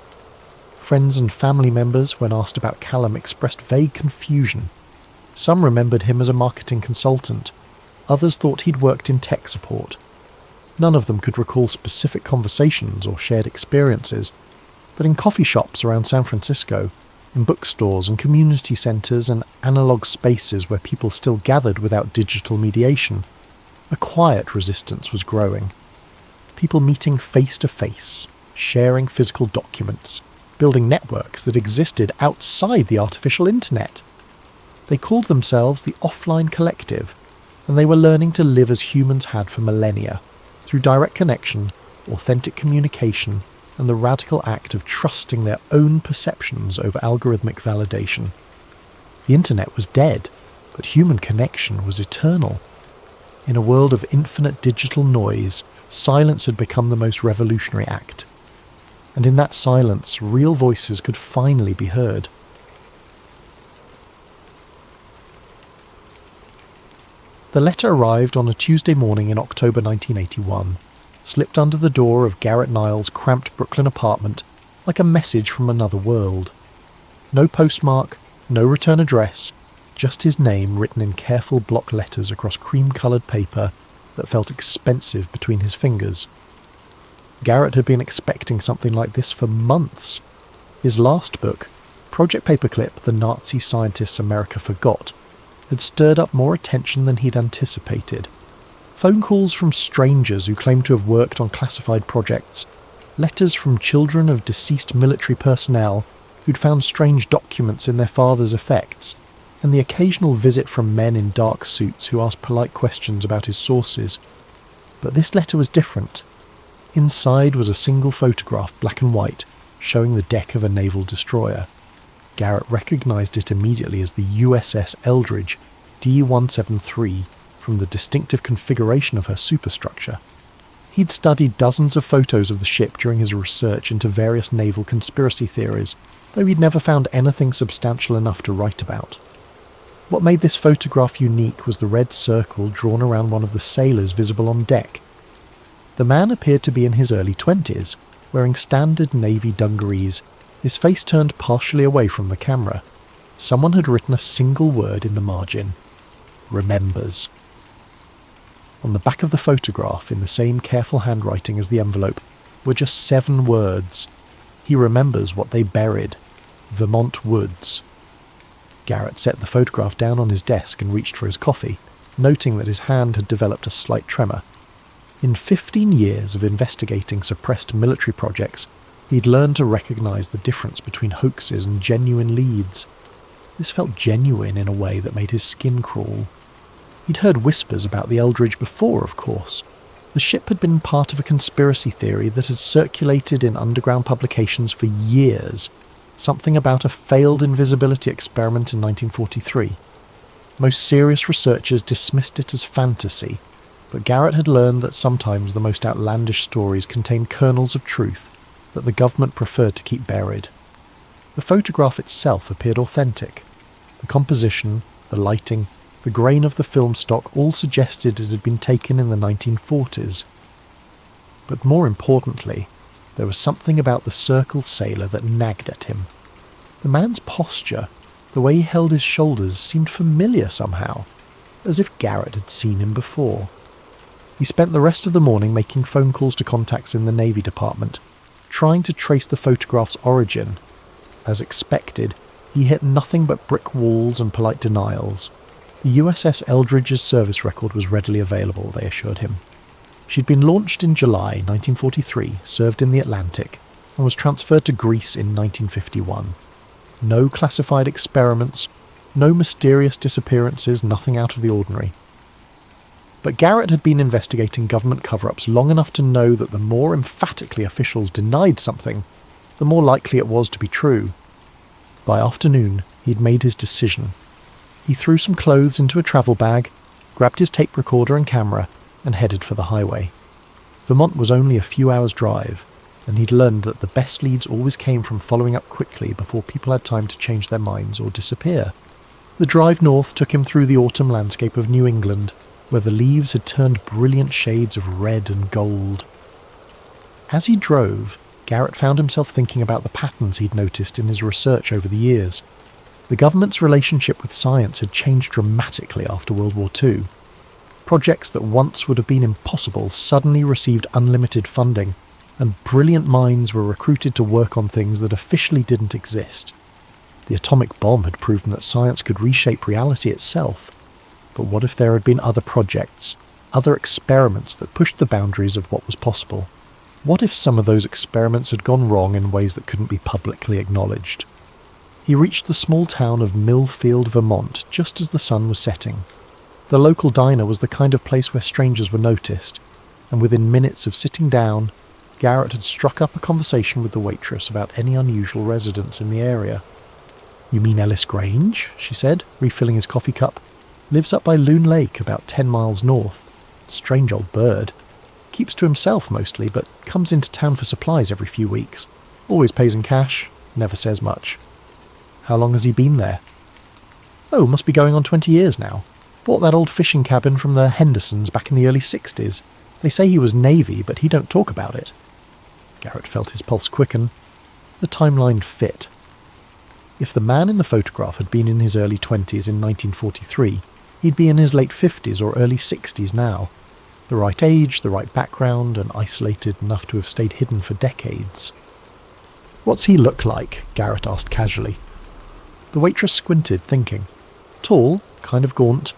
Friends and family members, when asked about Callum, expressed vague confusion. Some remembered him as a marketing consultant. Others thought he'd worked in tech support. None of them could recall specific conversations or shared experiences, but in coffee shops around San Francisco, in bookstores and community centres and analogue spaces where people still gathered without digital mediation, a quiet resistance was growing. People meeting face to face, sharing physical documents, building networks that existed outside the artificial internet. They called themselves the Offline Collective, and they were learning to live as humans had for millennia, through direct connection, authentic communication, and the radical act of trusting their own perceptions over algorithmic validation. The internet was dead, but human connection was eternal. In a world of infinite digital noise, silence had become the most revolutionary act. And in that silence, real voices could finally be heard. The letter arrived on a Tuesday morning in October 1981, slipped under the door of Garrett Niles' cramped Brooklyn apartment like a message from another world. No postmark, no return address, just his name written in careful block letters across cream-coloured paper that felt expensive between his fingers. Garrett had been expecting something like this for months. His last book, Project Paperclip: The Nazi Scientists America Forgot, had stirred up more attention than he'd anticipated. Phone calls from strangers who claimed to have worked on classified projects, letters from children of deceased military personnel who'd found strange documents in their father's effects, and the occasional visit from men in dark suits who asked polite questions about his sources. But this letter was different. Inside was a single photograph, black and white, showing the deck of a naval destroyer. Garrett recognised it immediately as the USS Eldridge, D-173, from the distinctive configuration of her superstructure. He'd studied dozens of photos of the ship during his research into various naval conspiracy theories, though he'd never found anything substantial enough to write about. What made this photograph unique was the red circle drawn around one of the sailors visible on deck. The man appeared to be in his early 20s, wearing standard navy dungarees, his face turned partially away from the camera. Someone had written a single word in the margin: remembers. On the back of the photograph, in the same careful handwriting as the envelope, were just 7 words. He remembers what they buried. Vermont Woods. Garrett set the photograph down on his desk and reached for his coffee, noting that his hand had developed a slight tremor. In 15 years of investigating suppressed military projects, he'd learned to recognise the difference between hoaxes and genuine leads. This felt genuine in a way that made his skin crawl. He'd heard whispers about the Eldridge before, of course. The ship had been part of a conspiracy theory that had circulated in underground publications for years, something about a failed invisibility experiment in 1943. Most serious researchers dismissed it as fantasy, but Garrett had learned that sometimes the most outlandish stories contained kernels of truth that the government preferred to keep buried. The photograph itself appeared authentic. The composition, the lighting, the grain of the film stock all suggested it had been taken in the 1940s. But more importantly, there was something about the circle sailor that nagged at him. The man's posture, the way he held his shoulders, seemed familiar somehow, as if Garrett had seen him before. He spent the rest of the morning making phone calls to contacts in the Navy Department, trying to trace the photograph's origin. As expected, he hit nothing but brick walls and polite denials. The USS Eldridge's service record was readily available, they assured him. She'd been launched in July 1943, served in the Atlantic, and was transferred to Greece in 1951. No classified experiments, no mysterious disappearances, nothing out of the ordinary. But Garrett had been investigating government cover-ups long enough to know that the more emphatically officials denied something, the more likely it was to be true. By afternoon, he'd made his decision. He threw some clothes into a travel bag, grabbed his tape recorder and camera, and headed for the highway. Vermont was only a few hours' drive, and he'd learned that the best leads always came from following up quickly before people had time to change their minds or disappear. The drive north took him through the autumn landscape of New England, where the leaves had turned brilliant shades of red and gold. As he drove, Garrett found himself thinking about the patterns he'd noticed in his research over the years. The government's relationship with science had changed dramatically after World War II. Projects that once would have been impossible suddenly received unlimited funding, and brilliant minds were recruited to work on things that officially didn't exist. The atomic bomb had proven that science could reshape reality itself. But what if there had been other projects, other experiments that pushed the boundaries of what was possible? What if some of those experiments had gone wrong in ways that couldn't be publicly acknowledged? He reached the small town of Millfield, Vermont, just as the sun was setting. The local diner was the kind of place where strangers were noticed, and within minutes of sitting down, Garrett had struck up a conversation with the waitress about any unusual residents in the area. "You mean Ellis Grange?" she said, refilling his coffee cup. "Lives up by Loon Lake, about 10 miles north. Strange old bird. Keeps to himself mostly, but comes into town for supplies every few weeks. Always pays in cash, never says much." "How long has he been there?" "Oh, must be going on 20 years now. Bought that old fishing cabin from the Hendersons back in the early 60s. They say he was Navy, but he don't talk about it." Garrett felt his pulse quicken. The timeline fit. If the man in the photograph had been in his early 20s in 1943, he'd be in his late 50s or early 60s now. The right age, the right background, and isolated enough to have stayed hidden for decades. "What's he look like?" Garrett asked casually. The waitress squinted, thinking. "Tall, kind of gaunt.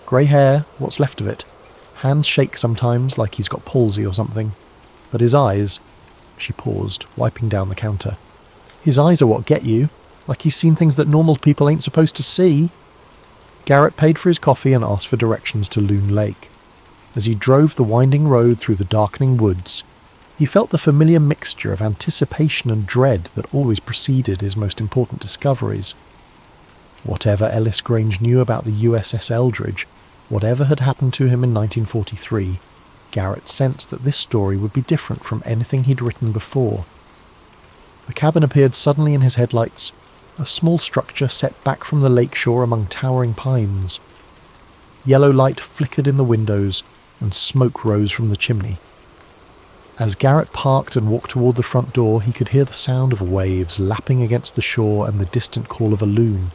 Grey hair, what's left of it. Hands shake sometimes, like he's got palsy or something. But his eyes..." She paused, wiping down the counter. "His eyes are what get you. Like he's seen things that normal people ain't supposed to see." Garrett paid for his coffee and asked for directions to Loon Lake. As he drove the winding road through the darkening woods, he felt the familiar mixture of anticipation and dread that always preceded his most important discoveries. Whatever Ellis Grange knew about the USS Eldridge, whatever had happened to him in 1943, Garrett sensed that this story would be different from anything he'd written before. The cabin appeared suddenly in his headlights, a small structure set back from the lake shore among towering pines. Yellow light flickered in the windows, and smoke rose from the chimney. As Garrett parked and walked toward the front door, he could hear the sound of waves lapping against the shore and the distant call of a loon.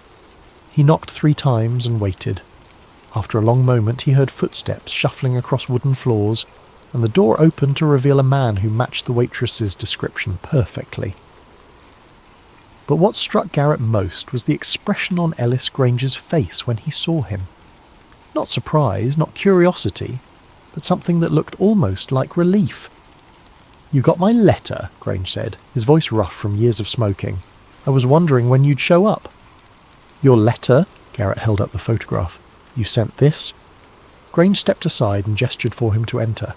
He knocked 3 times and waited. After a long moment, he heard footsteps shuffling across wooden floors, and the door opened to reveal a man who matched the waitress's description perfectly. But what struck Garrett most was the expression on Ellis Grange's face when he saw him. Not surprise, not curiosity, but something that looked almost like relief. "You got my letter," Grange said, his voice rough from years of smoking. "I was wondering when you'd show up." "Your letter?" Garrett held up the photograph. "You sent this?" Grange stepped aside and gestured for him to enter.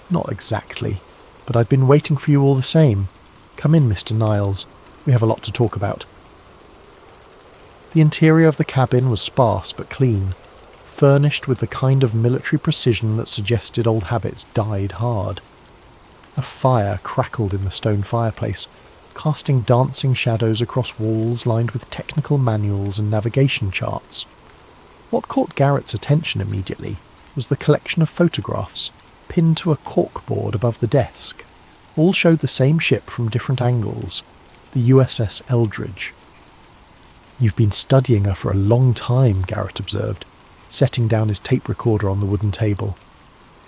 "Not exactly, but I've been waiting for you all the same. Come in, Mr. Niles. We have a lot to talk about." The interior of the cabin was sparse but clean, furnished with the kind of military precision that suggested old habits died hard. A fire crackled in the stone fireplace, casting dancing shadows across walls lined with technical manuals and navigation charts. What caught Garrett's attention immediately was the collection of photographs pinned to a corkboard above the desk. All showed the same ship from different angles, the USS Eldridge. "You've been studying her for a long time," Garrett observed, setting down his tape recorder on the wooden table.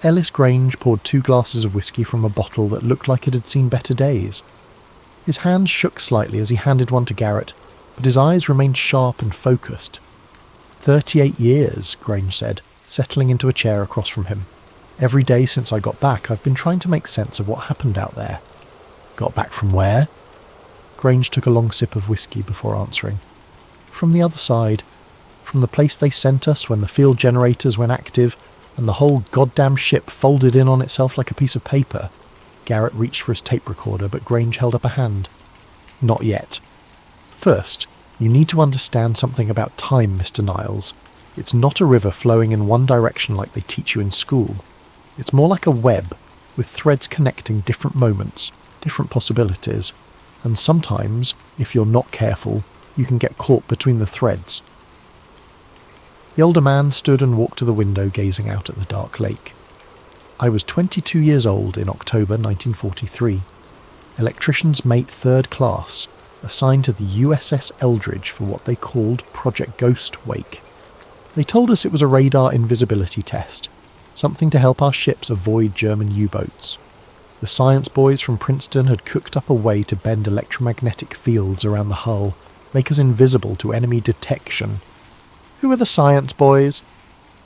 Ellis Grange poured 2 glasses of whiskey from a bottle that looked like it had seen better days. His hand shook slightly as he handed one to Garrett, but his eyes remained sharp and focused. 38 years, Grange said, settling into a chair across from him. "Every day since I got back, I've been trying to make sense of what happened out there." "Got back from where?" Grange took a long sip of whiskey before answering. "From the other side. From the place they sent us when the field generators went active and the whole goddamn ship folded in on itself like a piece of paper." Garrett reached for his tape recorder, but Grange held up a hand. "Not yet. First, you need to understand something about time, Mr. Niles. It's not a river flowing in one direction like they teach you in school. It's more like a web, with threads connecting different moments, different possibilities, and sometimes, if you're not careful, you can get caught between the threads." The older man stood and walked to the window, gazing out at the dark lake. "I was 22 years old in October 1943. Electrician's mate 3rd class, assigned to the USS Eldridge for what they called Project Ghost Wake. They told us it was a radar invisibility test, something to help our ships avoid German U-boats. The science boys from Princeton had cooked up a way to bend electromagnetic fields around the hull, make us invisible to enemy detection. Who are the science boys?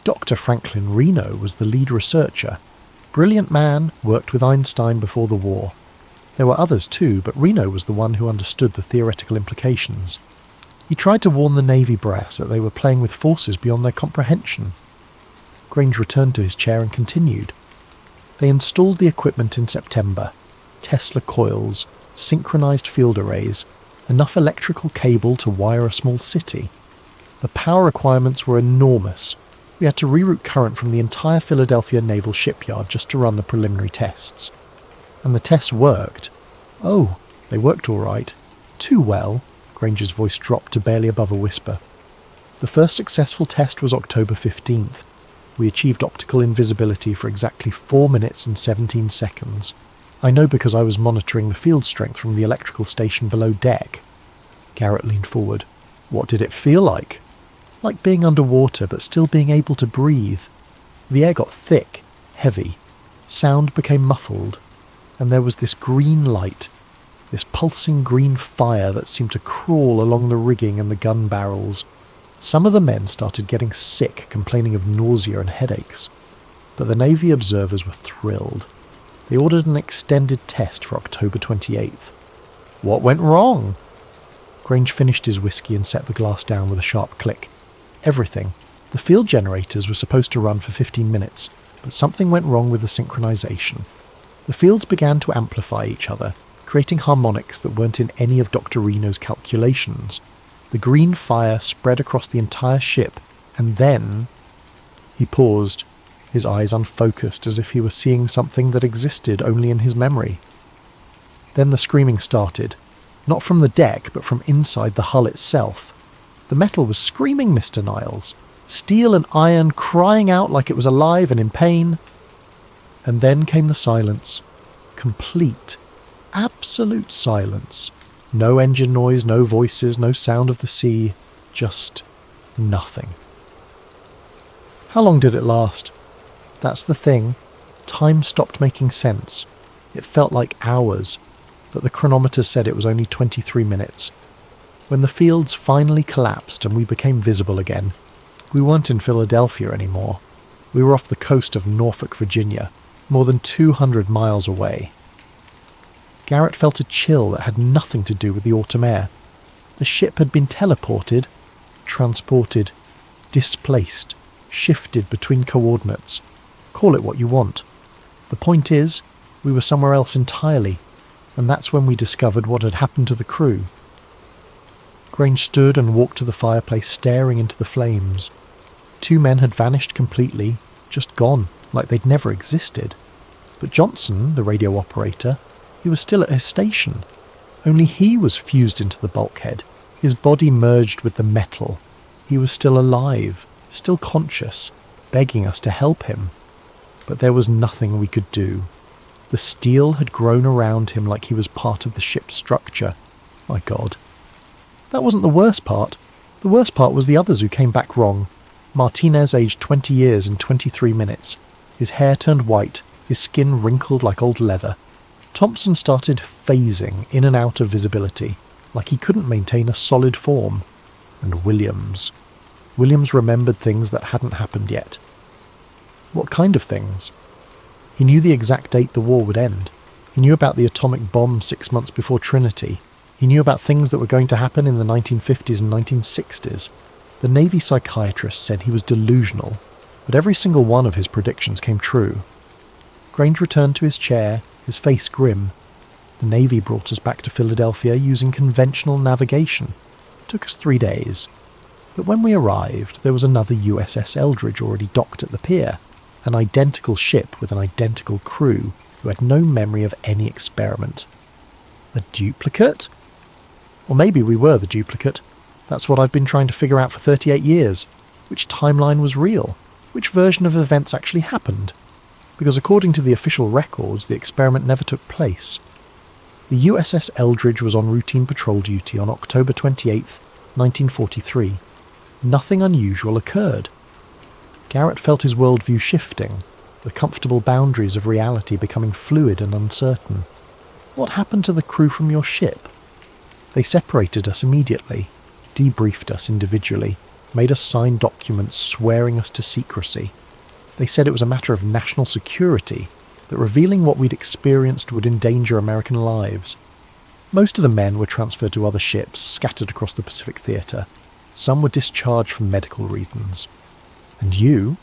Dr. Franklin Reno was the lead researcher. Brilliant man, worked with Einstein before the war. There were others too, but Reno was the one who understood the theoretical implications. He tried to warn the Navy brass that they were playing with forces beyond their comprehension. Grange returned to his chair and continued. They installed the equipment in September. Tesla coils, synchronized field arrays, enough electrical cable to wire a small city. The power requirements were enormous. We had to reroute current from the entire Philadelphia Naval Shipyard just to run the preliminary tests. And the tests worked. Oh, they worked all right. Too well. Granger's voice dropped to barely above a whisper. The first successful test was October 15th. We achieved optical invisibility for exactly 4 minutes and 17 seconds. I know because I was monitoring the field strength from the electrical station below deck. Garrett leaned forward. What did it feel like? Like being underwater but still being able to breathe. The air got thick, heavy. Sound became muffled. And there was this green light, this pulsing green fire that seemed to crawl along the rigging and the gun barrels. Some of the men started getting sick, complaining of nausea and headaches. But the Navy observers were thrilled. They ordered an extended test for October 28th. What went wrong? Grange finished his whiskey and set the glass down with a sharp click. Everything. The field generators were supposed to run for 15 minutes, but something went wrong with the synchronization. The fields began to amplify each other, creating harmonics that weren't in any of Dr. Reno's calculations. The green fire spread across the entire ship, and then... He paused, his eyes unfocused as if he were seeing something that existed only in his memory. Then the screaming started, not from the deck, but from inside the hull itself. The metal was screaming, Mr. Niles. Steel and iron crying out like it was alive and in pain. And then came the silence. Complete, absolute silence. No engine noise, no voices, no sound of the sea. Just nothing. How long did it last? That's the thing. Time stopped making sense. It felt like hours, but the chronometer said it was only 23 minutes. When the fields finally collapsed and we became visible again, we weren't in Philadelphia anymore. We were off the coast of Norfolk, Virginia, more than 200 miles away. Garrett felt a chill that had nothing to do with the autumn air. The ship had been teleported, transported, displaced, shifted between coordinates. Call it what you want. The point is, we were somewhere else entirely, and that's when we discovered what had happened to the crew. Grange stood and walked to the fireplace, staring into the flames. 2 men had vanished completely, just gone, like they'd never existed. But Johnson, the radio operator, he was still at his station. Only he was fused into the bulkhead. His body merged with the metal. He was still alive, still conscious, begging us to help him. But there was nothing we could do. The steel had grown around him like he was part of the ship's structure. My God. That wasn't the worst part. The worst part was the others who came back wrong. Martinez aged 20 years in 23 minutes. His hair turned white, his skin wrinkled like old leather. Thompson started phasing in and out of visibility, like he couldn't maintain a solid form. And Williams remembered things that hadn't happened yet. What kind of things? He knew the exact date the war would end. He knew about the atomic bomb 6 months before Trinity. He knew about things that were going to happen in the 1950s and 1960s. The Navy psychiatrist said he was delusional, but every single one of his predictions came true. Grange returned to his chair, his face grim. The Navy brought us back to Philadelphia using conventional navigation. It took us 3 days. But when we arrived, there was another USS Eldridge already docked at the pier, an identical ship with an identical crew who had no memory of any experiment. A duplicate? Or maybe we were the duplicate. That's what I've been trying to figure out for 38 years. Which timeline was real? Which version of events actually happened? Because according to the official records, the experiment never took place. The USS Eldridge was on routine patrol duty on October 28th, 1943. Nothing unusual occurred. Garrett felt his worldview shifting, the comfortable boundaries of reality becoming fluid and uncertain. What happened to the crew from your ship? They separated us immediately. debriefed us individually, made us sign documents swearing us to secrecy. They said it was a matter of national security, that revealing what we'd experienced would endanger American lives. Most of the men were transferred to other ships scattered across the Pacific Theatre. Some were discharged for medical reasons. And you?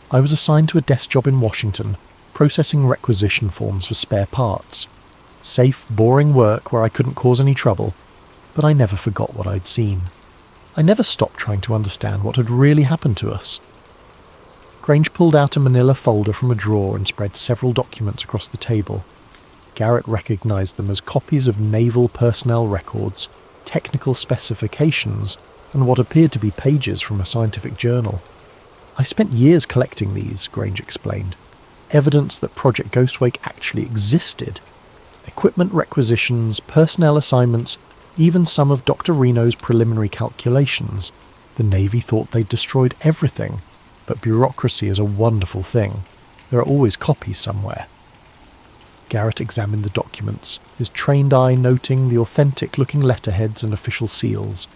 I was assigned to a desk job in Washington, processing requisition forms for spare parts. Safe, boring work where I couldn't cause any trouble, but I never forgot what I'd seen. I never stopped trying to understand what had really happened to us. Grange pulled out a manila folder from a drawer and spread several documents across the table. Garrett recognised them as copies of naval personnel records, technical specifications, and what appeared to be pages from a scientific journal. I spent years collecting these, Grange explained. Evidence that Project Ghostwake actually existed. Equipment requisitions, personnel assignments, even some of Dr. Reno's preliminary calculations. The Navy thought they'd destroyed everything, but bureaucracy is a wonderful thing. There are always copies somewhere. Garrett examined the documents, his trained eye noting the authentic-looking letterheads and official seals.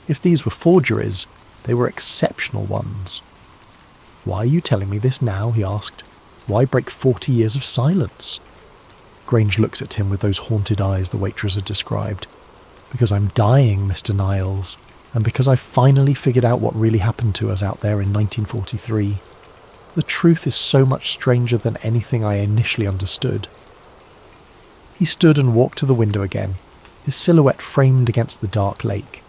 If these were forgeries, they were exceptional ones. "Why are you telling me this now?" he asked. "Why break 40 years of silence?" Grange looked at him with those haunted eyes the waitress had described. "Because I'm dying, Mr. Niles, and because I've finally figured out what really happened to us out there in 1943. The truth is so much stranger than anything I initially understood." He stood and walked to the window again, his silhouette framed against the dark lake.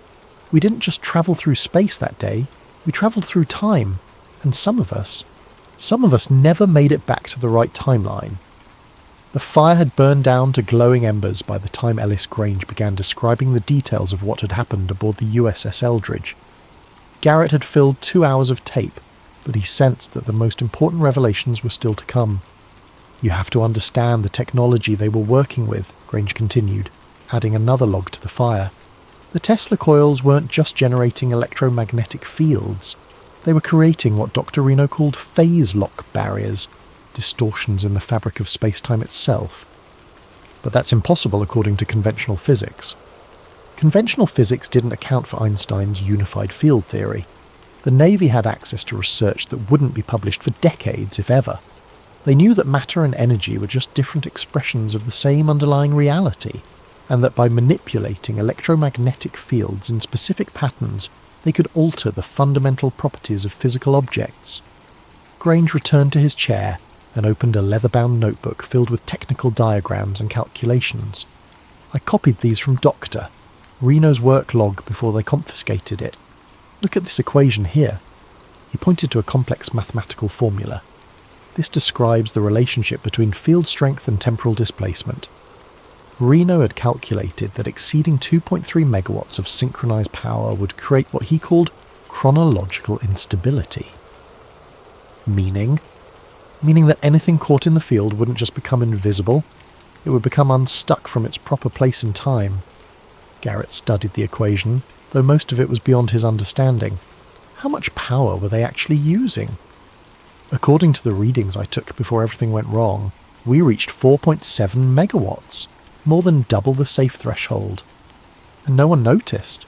"We didn't just travel through space that day, we travelled through time, and some of us never made it back to the right timeline." The fire had burned down to glowing embers by the time Ellis Grange began describing the details of what had happened aboard the USS Eldridge. Garrett had filled 2 hours of tape, but he sensed that the most important revelations were still to come. "You have to understand the technology they were working with," Grange continued, adding another log to the fire. "The Tesla coils weren't just generating electromagnetic fields. They were creating what Dr. Reno called phase lock barriers, distortions in the fabric of space-time itself. But that's impossible according to conventional physics. Conventional physics didn't account for Einstein's unified field theory. The Navy had access to research that wouldn't be published for decades, if ever. They knew that matter and energy were just different expressions of the same underlying reality, and that by manipulating electromagnetic fields in specific patterns, they could alter the fundamental properties of physical objects. Grange returned to his chair and opened a leather-bound notebook filled with technical diagrams and calculations. "I copied these from Dr. Reno's work log before they confiscated it. Look at this equation here." He pointed to a complex mathematical formula. "This describes the relationship between field strength and temporal displacement. Reno had calculated that exceeding 2.3 megawatts of synchronized power would create what he called chronological instability. Meaning that anything caught in the field wouldn't just become invisible, it would become unstuck from its proper place in time." Garrett studied the equation, though most of it was beyond his understanding. How much power were they actually using? "According to the readings I took before everything went wrong, we reached 4.7 megawatts, more than double the safe threshold. And no one noticed."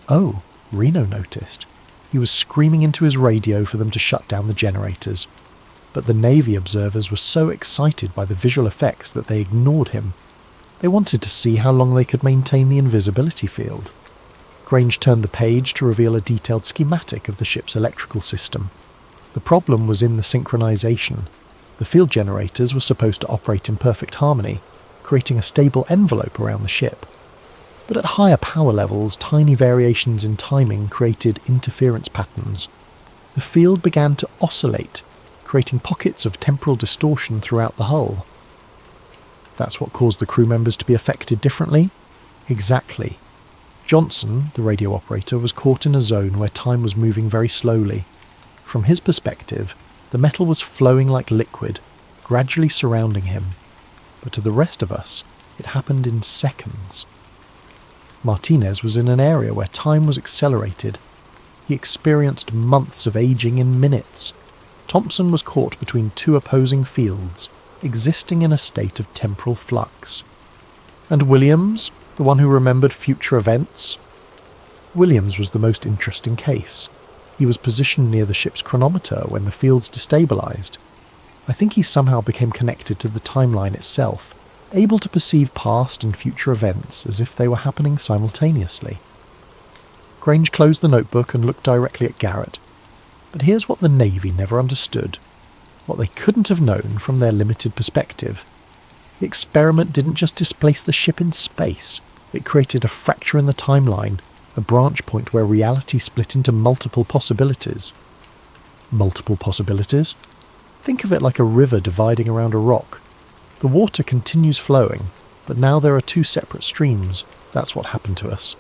Oh, Reno noticed. He was screaming into his radio for them to shut down the generators. But the Navy observers were so excited by the visual effects that they ignored him. They wanted to see how long they could maintain the invisibility field. Grange turned the page to reveal a detailed schematic of the ship's electrical system. The problem was in the synchronization. The field generators were supposed to operate in perfect harmony, creating a stable envelope around the ship. But at higher power levels, tiny variations in timing created interference patterns. The field began to oscillate, creating pockets of temporal distortion throughout the hull. That's what caused the crew members to be affected differently? Exactly. Johnson, the radio operator, was caught in a zone where time was moving very slowly. From his perspective, the metal was flowing like liquid, gradually surrounding him. But to the rest of us, it happened in seconds. Martinez was in an area where time was accelerated. He experienced months of aging in minutes. Thompson was caught between two opposing fields, existing in a state of temporal flux. And Williams, the one who remembered future events? Williams was the most interesting case. He was positioned near the ship's chronometer when the fields destabilised. I think he somehow became connected to the timeline itself, able to perceive past and future events as if they were happening simultaneously. Grange closed the notebook and looked directly at Garrett. But here's what the Navy never understood, what they couldn't have known from their limited perspective. The experiment didn't just displace the ship in space, it created a fracture in the timeline, a branch point where reality split into multiple possibilities. Multiple possibilities? Think of it like a river dividing around a rock. The water continues flowing, but now there are two separate streams. That's what happened to us.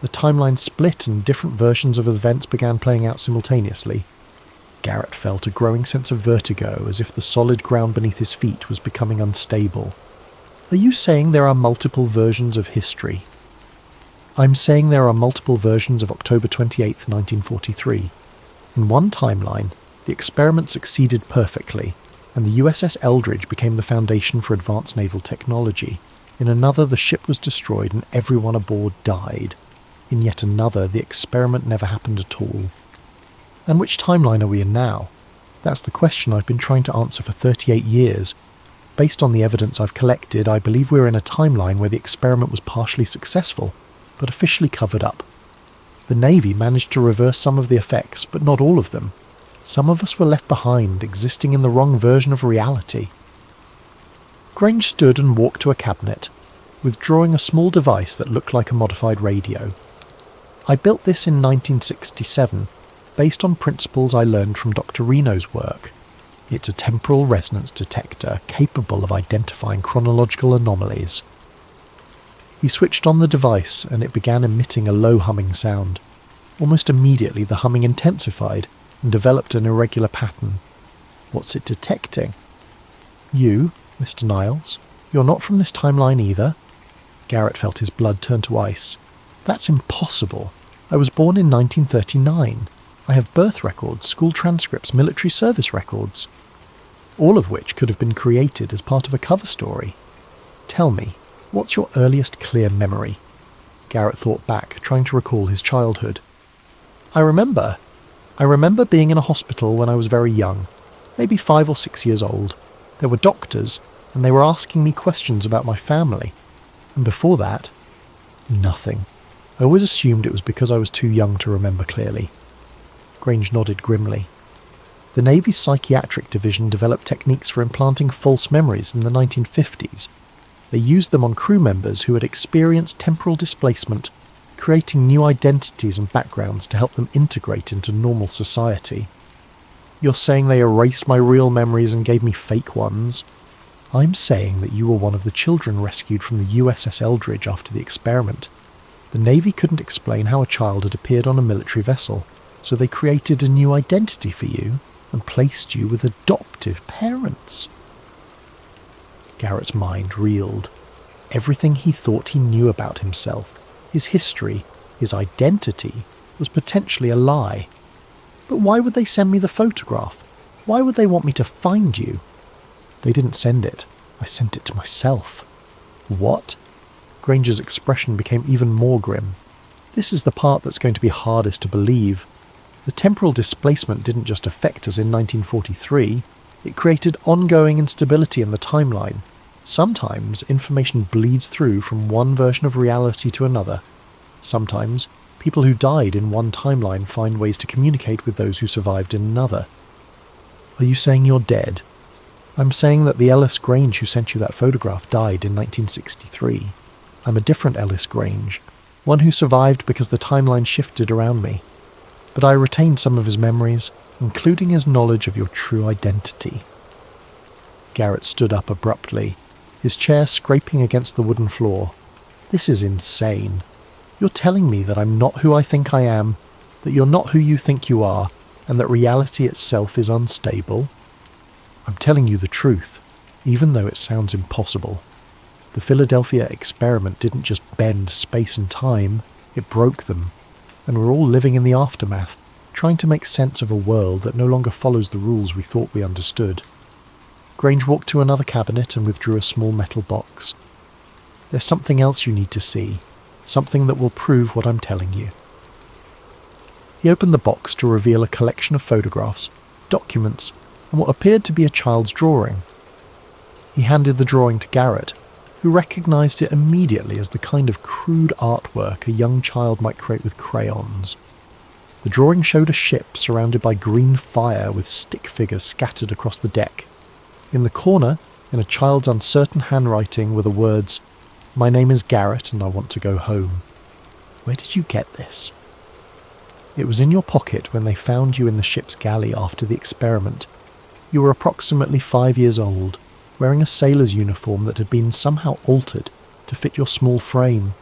The timeline split and different versions of events began playing out simultaneously. Garrett felt a growing sense of vertigo, as if the solid ground beneath his feet was becoming unstable. Are you saying there are multiple versions of history? I'm saying there are multiple versions of October 28th, 1943. In one timeline, the experiment succeeded perfectly, and the USS Eldridge became the foundation for advanced naval technology. In another, the ship was destroyed and everyone aboard died. In yet another, the experiment never happened at all. And which timeline are we in now? That's the question I've been trying to answer for 38 years. Based on the evidence I've collected, I believe we're in a timeline where the experiment was partially successful, but officially covered up. The Navy managed to reverse some of the effects, but not all of them. Some of us were left behind, existing in the wrong version of reality. Grange stood and walked to a cabinet, withdrawing a small device that looked like a modified radio. I built this in 1967, based on principles I learned from Dr. Reno's work. It's a temporal resonance detector capable of identifying chronological anomalies. He switched on the device and it began emitting a low humming sound. Almost immediately the humming intensified and developed an irregular pattern. What's it detecting? You, Mr. Niles, you're not from this timeline either? Garrett felt his blood turn to ice. That's impossible. I was born in 1939. I have birth records, school transcripts, military service records, all of which could have been created as part of a cover story. Tell me, what's your earliest clear memory? Garrett thought back, trying to recall his childhood. I remember being in a hospital when I was very young, maybe 5 or 6 years old. There were doctors, and they were asking me questions about my family. And before that, nothing. I always assumed it was because I was too young to remember clearly. Grange nodded grimly. The Navy's psychiatric division developed techniques for implanting false memories in the 1950s. They used them on crew members who had experienced temporal displacement, creating new identities and backgrounds to help them integrate into normal society. You're saying they erased my real memories and gave me fake ones? I'm saying that you were one of the children rescued from the USS Eldridge after the experiment. The Navy couldn't explain how a child had appeared on a military vessel, so they created a new identity for you and placed you with adoptive parents. Garrett's mind reeled. Everything he thought he knew about himself, his history, his identity, was potentially a lie. But why would they send me the photograph? Why would they want me to find you? They didn't send it. I sent it to myself. What? Granger's expression became even more grim. This is the part that's going to be hardest to believe. The temporal displacement didn't just affect us in 1943, it created ongoing instability in the timeline. Sometimes information bleeds through from one version of reality to another. Sometimes people who died in one timeline find ways to communicate with those who survived in another. Are you saying you're dead? I'm saying that the Ellis Grange who sent you that photograph died in 1963. I'm a different Ellis Grange, one who survived because the timeline shifted around me. But I retained some of his memories, including his knowledge of your true identity. Garrett stood up abruptly, his chair scraping against the wooden floor. This is insane. You're telling me that I'm not who I think I am, that you're not who you think you are, and that reality itself is unstable? I'm telling you the truth, even though it sounds impossible. The Philadelphia experiment didn't just bend space and time, it broke them. And we're all living in the aftermath, trying to make sense of a world that no longer follows the rules we thought we understood. Grange walked to another cabinet and withdrew a small metal box. There's something else you need to see, something that will prove what I'm telling you. He opened the box to reveal a collection of photographs, documents, and what appeared to be a child's drawing. He handed the drawing to Garrett, who recognised it immediately as the kind of crude artwork a young child might create with crayons. The drawing showed a ship surrounded by green fire with stick figures scattered across the deck. In the corner, in a child's uncertain handwriting, were the words, "My name is Garrett and I want to go home." Where did you get this? It was in your pocket when they found you in the ship's galley after the experiment. You were approximately 5 years old, wearing a sailor's uniform that had been somehow altered to fit your small frame.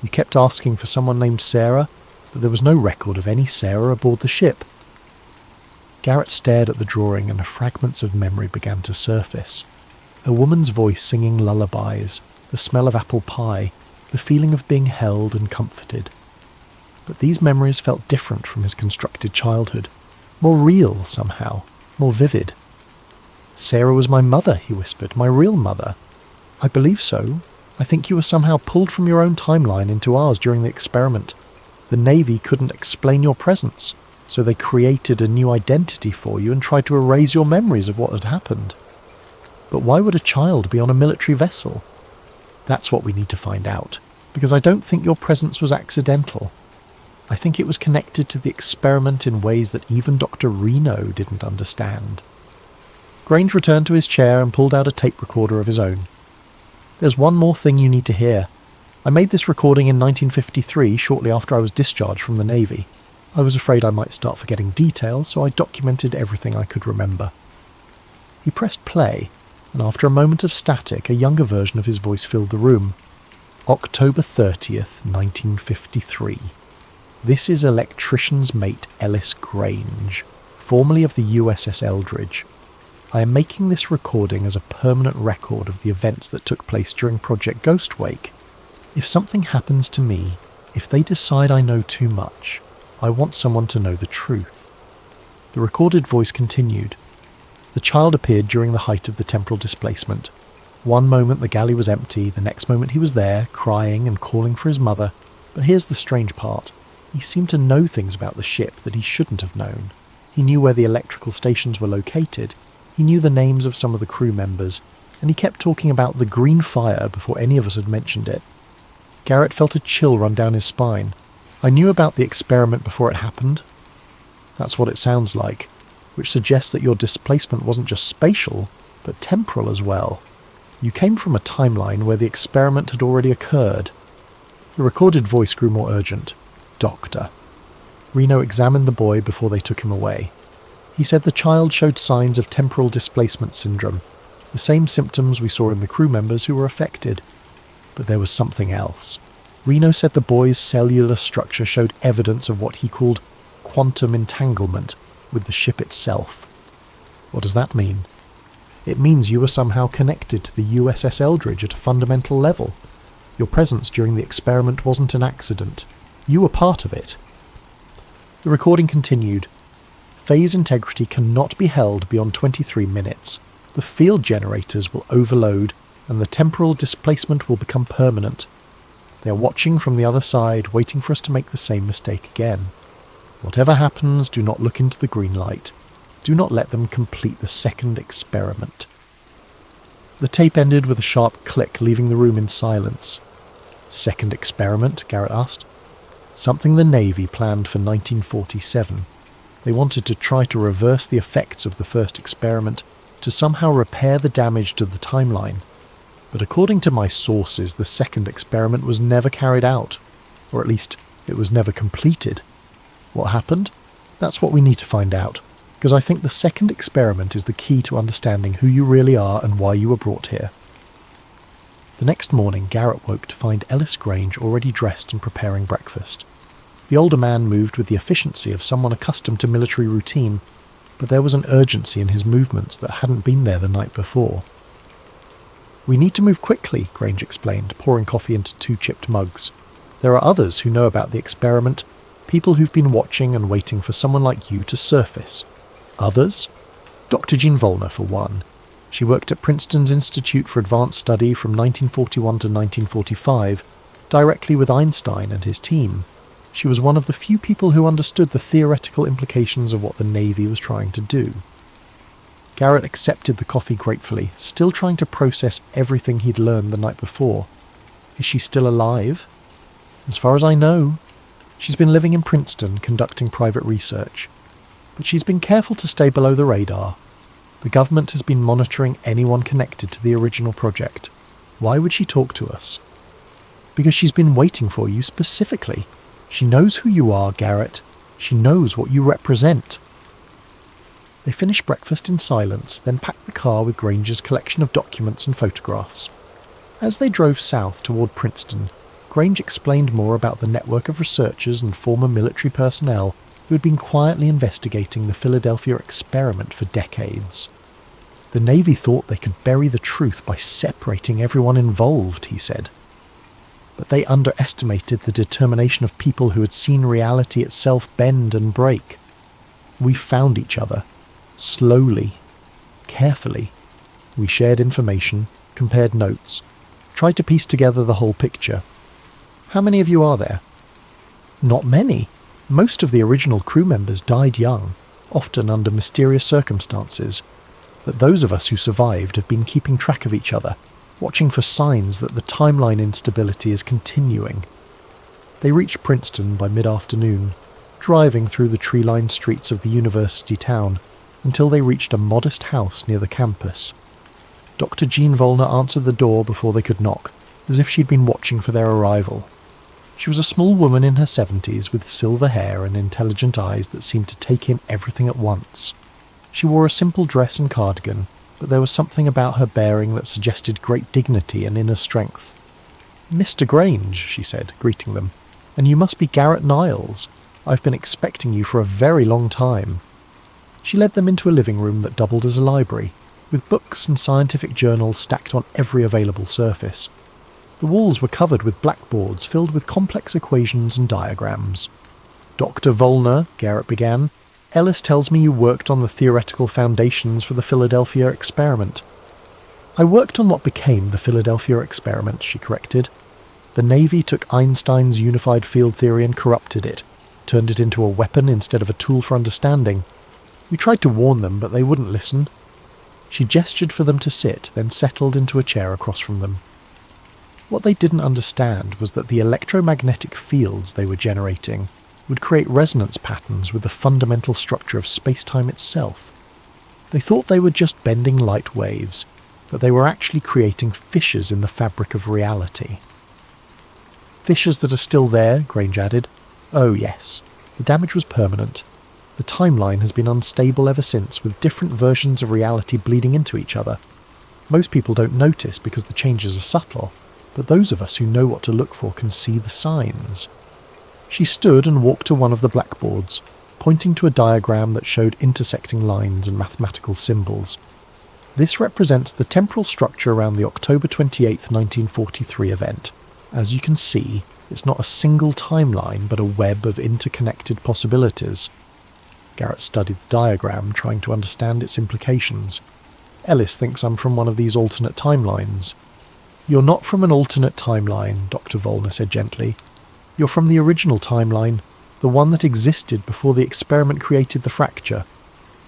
You kept asking for someone named Sarah, but there was no record of any Sarah aboard the ship. Garrett stared at the drawing and fragments of memory began to surface. A woman's voice singing lullabies, the smell of apple pie, the feeling of being held and comforted. But these memories felt different from his constructed childhood, more real somehow, more vivid. "Sarah was my mother," he whispered, "my real mother." "I believe so. I think you were somehow pulled from your own timeline into ours during the experiment. The Navy couldn't explain your presence, so they created a new identity for you and tried to erase your memories of what had happened. But why would a child be on a military vessel? That's what we need to find out, because I don't think your presence was accidental. I think it was connected to the experiment in ways that even Dr. Reno didn't understand." Grange returned to his chair and pulled out a tape recorder of his own. "There's one more thing you need to hear. I made this recording in 1953, shortly after I was discharged from the Navy. I was afraid I might start forgetting details, so I documented everything I could remember." He pressed play, and after a moment of static, a younger version of his voice filled the room. "October 30th, 1953. This is electrician's mate Ellis Grange, formerly of the USS Eldridge. I am making this recording as a permanent record of the events that took place during Project Ghostwake. If something happens to me, if they decide I know too much, I want someone to know the truth." The recorded voice continued. The child appeared during the height of the temporal displacement. One moment the galley was empty, the next moment he was there, crying and calling for his mother. But here's the strange part. He seemed to know things about the ship that he shouldn't have known. He knew where the electrical stations were located, he knew the names of some of the crew members, and he kept talking about the green fire before any of us had mentioned it. Garrett felt a chill run down his spine. "I knew about the experiment before it happened." That's what it sounds like, which suggests that your displacement wasn't just spatial, but temporal as well. You came from a timeline where the experiment had already occurred. The recorded voice grew more urgent. "Doctor." Reno examined the boy before they took him away. He said the child showed signs of temporal displacement syndrome, the same symptoms we saw in the crew members who were affected. But there was something else. Reno said the boy's cellular structure showed evidence of what he called quantum entanglement with the ship itself. What does that mean? It means you were somehow connected to the USS Eldridge at a fundamental level. Your presence during the experiment wasn't an accident. You were part of it. The recording continued. "Phase integrity cannot be held beyond 23 minutes. The field generators will overload and the temporal displacement will become permanent. They are watching from the other side, waiting for us to make the same mistake again. Whatever happens, do not look into the green light. Do not let them complete the second experiment." The tape ended with a sharp click, leaving the room in silence. "Second experiment?" Garrett asked. "Something the Navy planned for 1947. They wanted to try to reverse the effects of the first experiment, to somehow repair the damage to the timeline. But according to my sources, the second experiment was never carried out, or at least it was never completed. What happened? That's what we need to find out, because I think the second experiment is the key to understanding who you really are and why you were brought here." The next morning, Garrett woke to find Ellis Grange already dressed and preparing breakfast. The older man moved with the efficiency of someone accustomed to military routine, but there was an urgency in his movements that hadn't been there the night before. "We need to move quickly," Grange explained, pouring coffee into 2 chipped mugs. "There are others who know about the experiment, people who've been watching and waiting for someone like you to surface." "Others?" "Dr. Jean Volner, for one. She worked at Princeton's Institute for Advanced Study from 1941 to 1945, directly with Einstein and his team. She was one of the few people who understood the theoretical implications of what the Navy was trying to do. Garrett accepted the coffee gratefully, still trying to process everything he'd learned the night before. Is she still alive? As far as I know. She's been living in Princeton, conducting private research. But she's been careful to stay below the radar. The government has been monitoring anyone connected to the original project. Why would she talk to us? Because she's been waiting for you specifically. She knows who you are, Garrett. She knows what you represent. They finished breakfast in silence, then packed the car with Granger's collection of documents and photographs. As they drove south toward Princeton, Grange explained more about the network of researchers and former military personnel who had been quietly investigating the Philadelphia experiment for decades. The Navy thought they could bury the truth by separating everyone involved, he said. But they underestimated the determination of people who had seen reality itself bend and break. We found each other. Slowly. Carefully. We shared information, compared notes, tried to piece together the whole picture. How many of you are there? Not many. Most of the original crew members died young, often under mysterious circumstances. But those of us who survived have been keeping track of each other, watching for signs that the timeline instability is continuing. They reached Princeton by mid-afternoon, driving through the tree-lined streets of the university town until they reached a modest house near the campus. Dr. Jean Wner answered the door before they could knock, as if she'd been watching for their arrival. She was a small woman in her 70s with silver hair and intelligent eyes that seemed to take in everything at once. She wore a simple dress and cardigan, but there was something about her bearing that suggested great dignity and inner strength. "Mr. Grange," she said, greeting them, "and you must be Garrett Niles. I've been expecting you for a very long time." She led them into a living room that doubled as a library, with books and scientific journals stacked on every available surface. The walls were covered with blackboards filled with complex equations and diagrams. "Dr. Wner," Garrett began, "Ellis tells me you worked on the theoretical foundations for the Philadelphia experiment." "I worked on what became the Philadelphia experiment," she corrected. "The Navy took Einstein's unified field theory and corrupted it, turned it into a weapon instead of a tool for understanding. We tried to warn them, but they wouldn't listen." She gestured for them to sit, then settled into a chair across from them. What they didn't understand was that the electromagnetic fields they were generating would create resonance patterns with the fundamental structure of space-time itself. They thought they were just bending light waves, but they were actually creating fissures in the fabric of reality. "Fissures that are still there," Grange added. "Oh yes, the damage was permanent. The timeline has been unstable ever since, with different versions of reality bleeding into each other. Most people don't notice because the changes are subtle, but those of us who know what to look for can see the signs." She stood and walked to one of the blackboards, pointing to a diagram that showed intersecting lines and mathematical symbols. "This represents the temporal structure around the October 28, 1943 event. As you can see, it's not a single timeline, but a web of interconnected possibilities." Garrett studied the diagram, trying to understand its implications. "Ellis thinks I'm from one of these alternate timelines." "You're not from an alternate timeline," Dr. Wner said gently. "You're from the original timeline, the one that existed before the experiment created the fracture.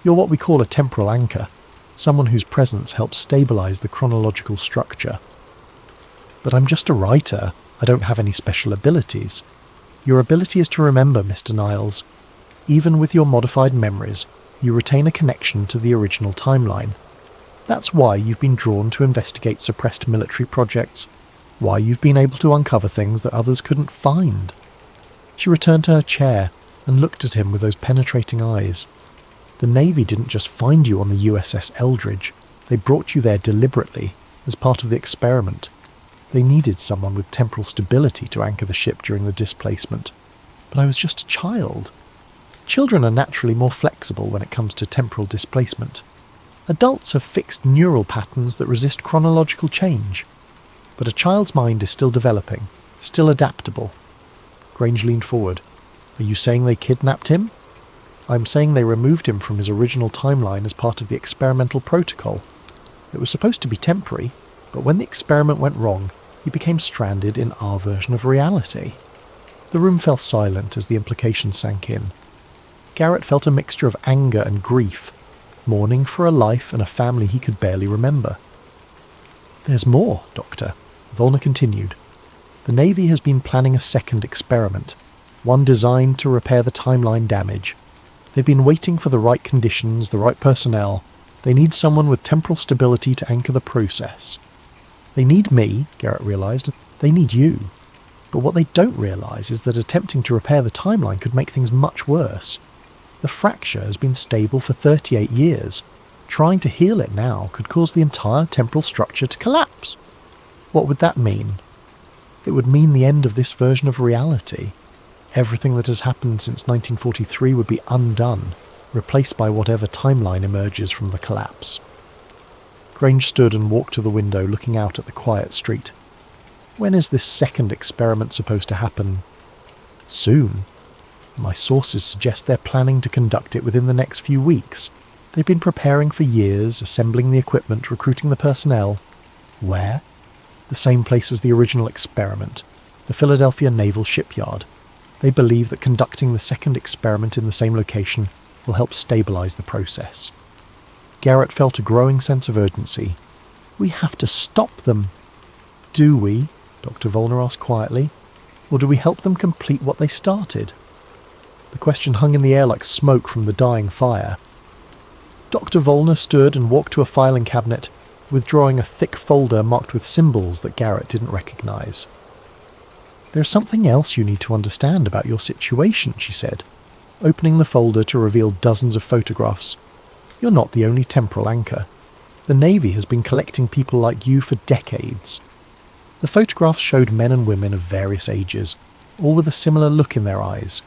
You're what we call a temporal anchor, someone whose presence helps stabilize the chronological structure." "But I'm just a writer. I don't have any special abilities." "Your ability is to remember, Mr. Niles. Even with your modified memories, you retain a connection to the original timeline. That's why you've been drawn to investigate suppressed military projects, why you've been able to uncover things that others couldn't find." She returned to her chair and looked at him with those penetrating eyes. "The Navy didn't just find you on the USS Eldridge. They brought you there deliberately, as part of the experiment. They needed someone with temporal stability to anchor the ship during the displacement. But I was just a child. Children are naturally more flexible when it comes to temporal displacement. Adults have fixed neural patterns that resist chronological change. But a child's mind is still developing, still adaptable." Grange leaned forward. "Are you saying they kidnapped him?" "I'm saying they removed him from his original timeline as part of the experimental protocol. It was supposed to be temporary, but when the experiment went wrong, he became stranded in our version of reality." The room fell silent as the implication sank in. Garrett felt a mixture of anger and grief, mourning for a life and a family he could barely remember. "There's more, Doctor," Wner continued. "The Navy has been planning a second experiment, one designed to repair the timeline damage. They've been waiting for the right conditions, the right personnel. They need someone with temporal stability to anchor the process. They need me," Garrett realized. "They need you. But what they don't realize is that attempting to repair the timeline could make things much worse. The fracture has been stable for 38 years. Trying to heal it now could cause the entire temporal structure to collapse. What would that mean? It would mean the end of this version of reality. Everything that has happened since 1943 would be undone, replaced by whatever timeline emerges from the collapse." Grange stood and walked to the window, looking out at the quiet street. "When is this second experiment supposed to happen?" "Soon. My sources suggest they're planning to conduct it within the next few weeks. They've been preparing for years, assembling the equipment, recruiting the personnel." "Where?" "The same place as the original experiment, the Philadelphia Naval Shipyard. They believe that conducting the second experiment in the same location will help stabilize the process." Garrett felt a growing sense of urgency. "We have to stop them." "Do we?" Dr. Wner asked quietly. "Or do we help them complete what they started?" The question hung in the air like smoke from the dying fire. Dr. Wner stood and walked to a filing cabinet, withdrawing a thick folder marked with symbols that Garrett didn't recognize. "There's something else you need to understand about your situation," she said, opening the folder to reveal dozens of photographs. "You're not the only temporal anchor. The Navy has been collecting people like you for decades." The photographs showed men and women of various ages, all with a similar look in their eyes,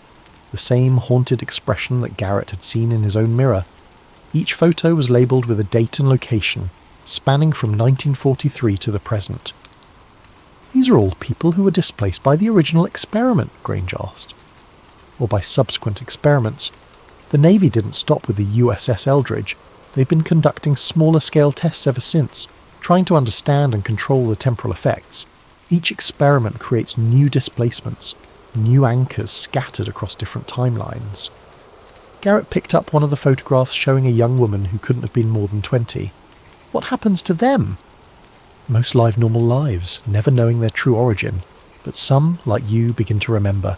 the same haunted expression that Garrett had seen in his own mirror. Each photo was labelled with a date and location, spanning from 1943 to the present. "These are all people who were displaced by the original experiment," Grange asked. "Or by subsequent experiments. The Navy didn't stop with the USS Eldridge. They've been conducting smaller-scale tests ever since, trying to understand and control the temporal effects. Each experiment creates new displacements, new anchors scattered across different timelines." Garrett picked up one of the photographs showing a young woman who couldn't have been more than 20. "What happens to them?" "Most live normal lives, never knowing their true origin, but some, like you, begin to remember.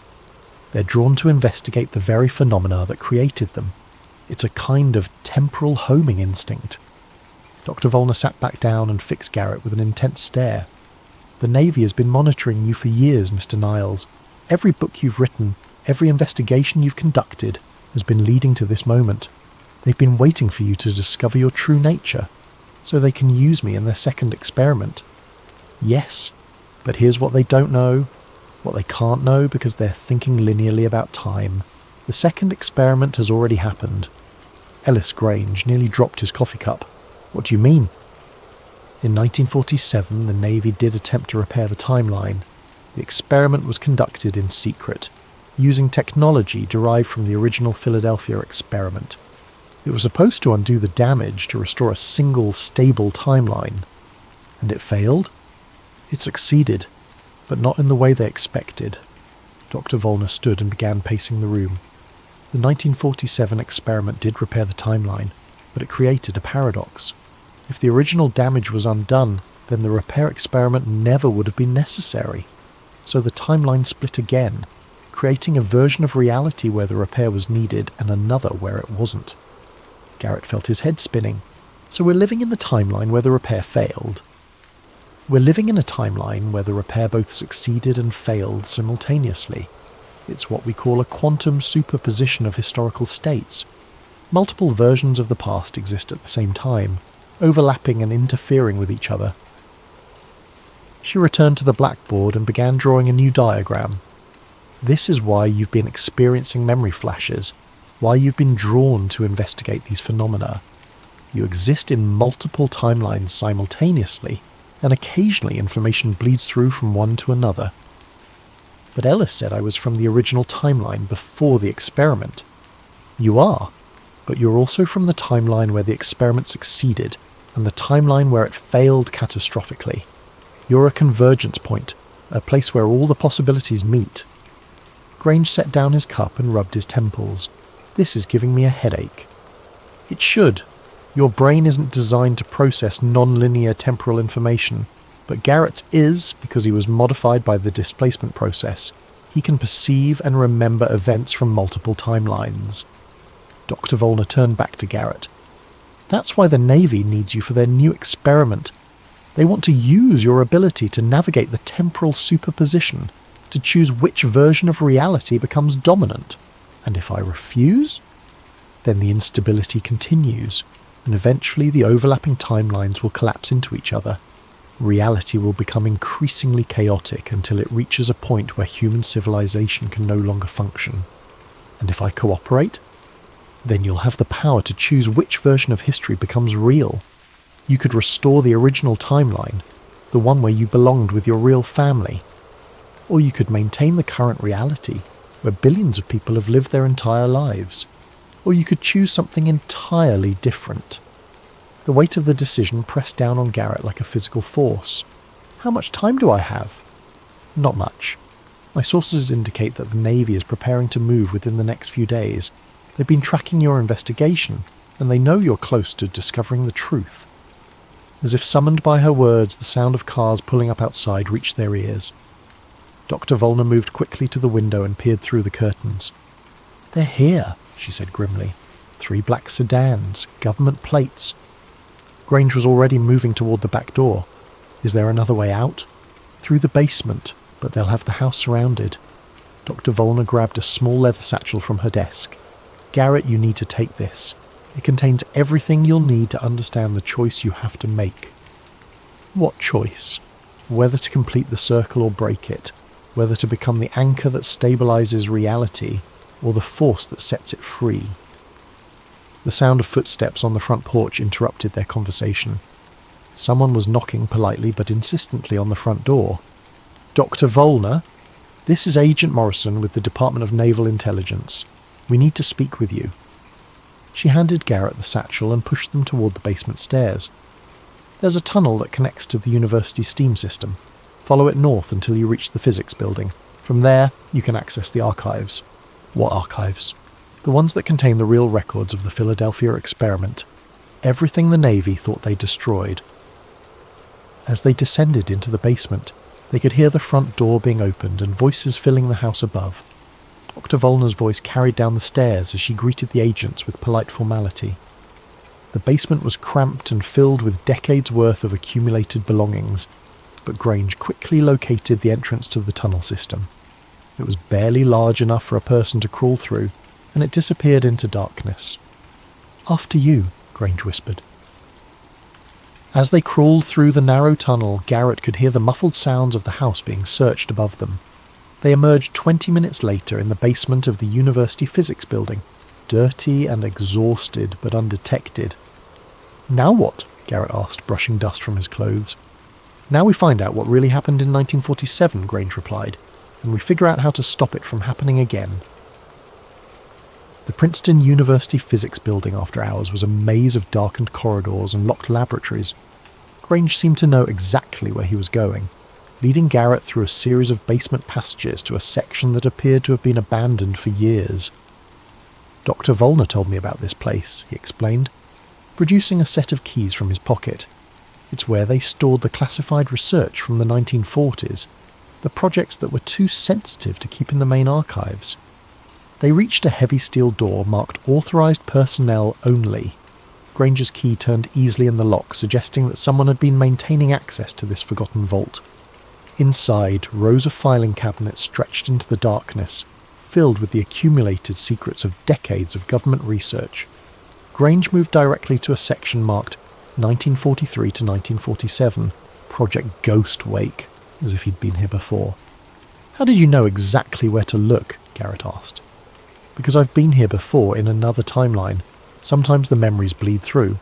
They're drawn to investigate the very phenomena that created them. It's a kind of temporal homing instinct." Dr. Wner sat back down and fixed Garrett with an intense stare. "The Navy has been monitoring you for years, Mr. Niles. Every book you've written, every investigation you've conducted, has been leading to this moment. They've been waiting for you to discover your true nature, so they can use me in their second experiment. Yes, but here's what they don't know, what they can't know because they're thinking linearly about time. The second experiment has already happened." Ellis Grange nearly dropped his coffee cup. "What do you mean?" "In 1947, the Navy did attempt to repair the timeline. The experiment was conducted in secret, using technology derived from the original Philadelphia experiment. It was supposed to undo the damage to restore a single, stable timeline. And it failed? It succeeded, but not in the way they expected." Dr. Wner stood and began pacing the room. "The 1947 experiment did repair the timeline, but it created a paradox. If the original damage was undone, then the repair experiment never would have been necessary. So the timeline split again, creating a version of reality where the repair was needed and another where it wasn't." Garrett felt his head spinning. "So we're living in the timeline where the repair failed?" "We're living in a timeline where the repair both succeeded and failed simultaneously. It's what we call a quantum superposition of historical states. Multiple versions of the past exist at the same time, overlapping and interfering with each other." She returned to the blackboard and began drawing a new diagram. "This is why you've been experiencing memory flashes, why you've been drawn to investigate these phenomena. You exist in multiple timelines simultaneously, and occasionally information bleeds through from one to another." "But Ellis said I was from the original timeline before the experiment." "You are, but you're also from the timeline where the experiment succeeded, and the timeline where it failed catastrophically. You're a convergence point, a place where all the possibilities meet." Grange set down his cup and rubbed his temples. This is giving me a headache. It should. Your brain isn't designed to process non-linear temporal information, but Garrett's is because he was modified by the displacement process. He can perceive and remember events from multiple timelines. Dr. Wner turned back to Garrett. That's why the Navy needs you for their new experiment. They want to use your ability to navigate the temporal superposition, to choose which version of reality becomes dominant. And if I refuse, then the instability continues, and eventually the overlapping timelines will collapse into each other. Reality will become increasingly chaotic until it reaches a point where human civilization can no longer function. And if I cooperate, then you'll have the power to choose which version of history becomes real. You could restore the original timeline, the one where you belonged with your real family. Or you could maintain the current reality, where billions of people have lived their entire lives. Or you could choose something entirely different. The weight of the decision pressed down on Garrett like a physical force. How much time do I have? Not much. My sources indicate that the Navy is preparing to move within the next few days. They've been tracking your investigation, and they know you're close to discovering the truth. As if summoned by her words, the sound of cars pulling up outside reached their ears. Dr. Wner moved quickly to the window and peered through the curtains. They're here, she said grimly. 3 black sedans, government plates. Grange was already moving toward the back door. Is there another way out? Through the basement, but they'll have the house surrounded. Dr. Wner grabbed a small leather satchel from her desk. Garrett, you need to take this. It contains everything you'll need to understand the choice you have to make. What choice? Whether to complete the circle or break it, whether to become the anchor that stabilizes reality, or the force that sets it free. The sound of footsteps on the front porch interrupted their conversation. Someone was knocking politely but insistently on the front door. Dr. Wner, this is Agent Morrison with the Department of Naval Intelligence. We need to speak with you. She handed Garrett the satchel and pushed them toward the basement stairs. There's a tunnel that connects to the university steam system. Follow it north until you reach the physics building. From there, you can access the archives. What archives? The ones that contain the real records of the Philadelphia experiment. Everything the Navy thought they destroyed. As they descended into the basement, they could hear the front door being opened and voices filling the house above. Dr. Wner's voice carried down the stairs as she greeted the agents with polite formality. The basement was cramped and filled with decades' worth of accumulated belongings, but Grange quickly located the entrance to the tunnel system. It was barely large enough for a person to crawl through, and it disappeared into darkness. After you, Grange whispered. As they crawled through the narrow tunnel, Garrett could hear the muffled sounds of the house being searched above them. They emerged 20 minutes later in the basement of the university physics building, dirty and exhausted but undetected. Now what? Garrett asked, brushing dust from his clothes. Now we find out what really happened in 1947, Grange replied, and we figure out how to stop it from happening again. The Princeton University Physics Building after hours was a maze of darkened corridors and locked laboratories. Grange seemed to know exactly where he was going, leading Garrett through a series of basement passages to a section that appeared to have been abandoned for years. Dr. Wner told me about this place, he explained, producing a set of keys from his pocket. It's where they stored the classified research from the 1940s, the projects that were too sensitive to keep in the main archives. They reached a heavy steel door marked Authorized Personnel Only. Granger's key turned easily in the lock, suggesting that someone had been maintaining access to this forgotten vault. Inside, rows of filing cabinets stretched into the darkness, filled with the accumulated secrets of decades of government research. Grange moved directly to a section marked 1943 to 1947, Project Ghost Wake, as if he'd been here before. How did you know exactly where to look? Garrett asked. Because I've been here before in another timeline. Sometimes the memories bleed through.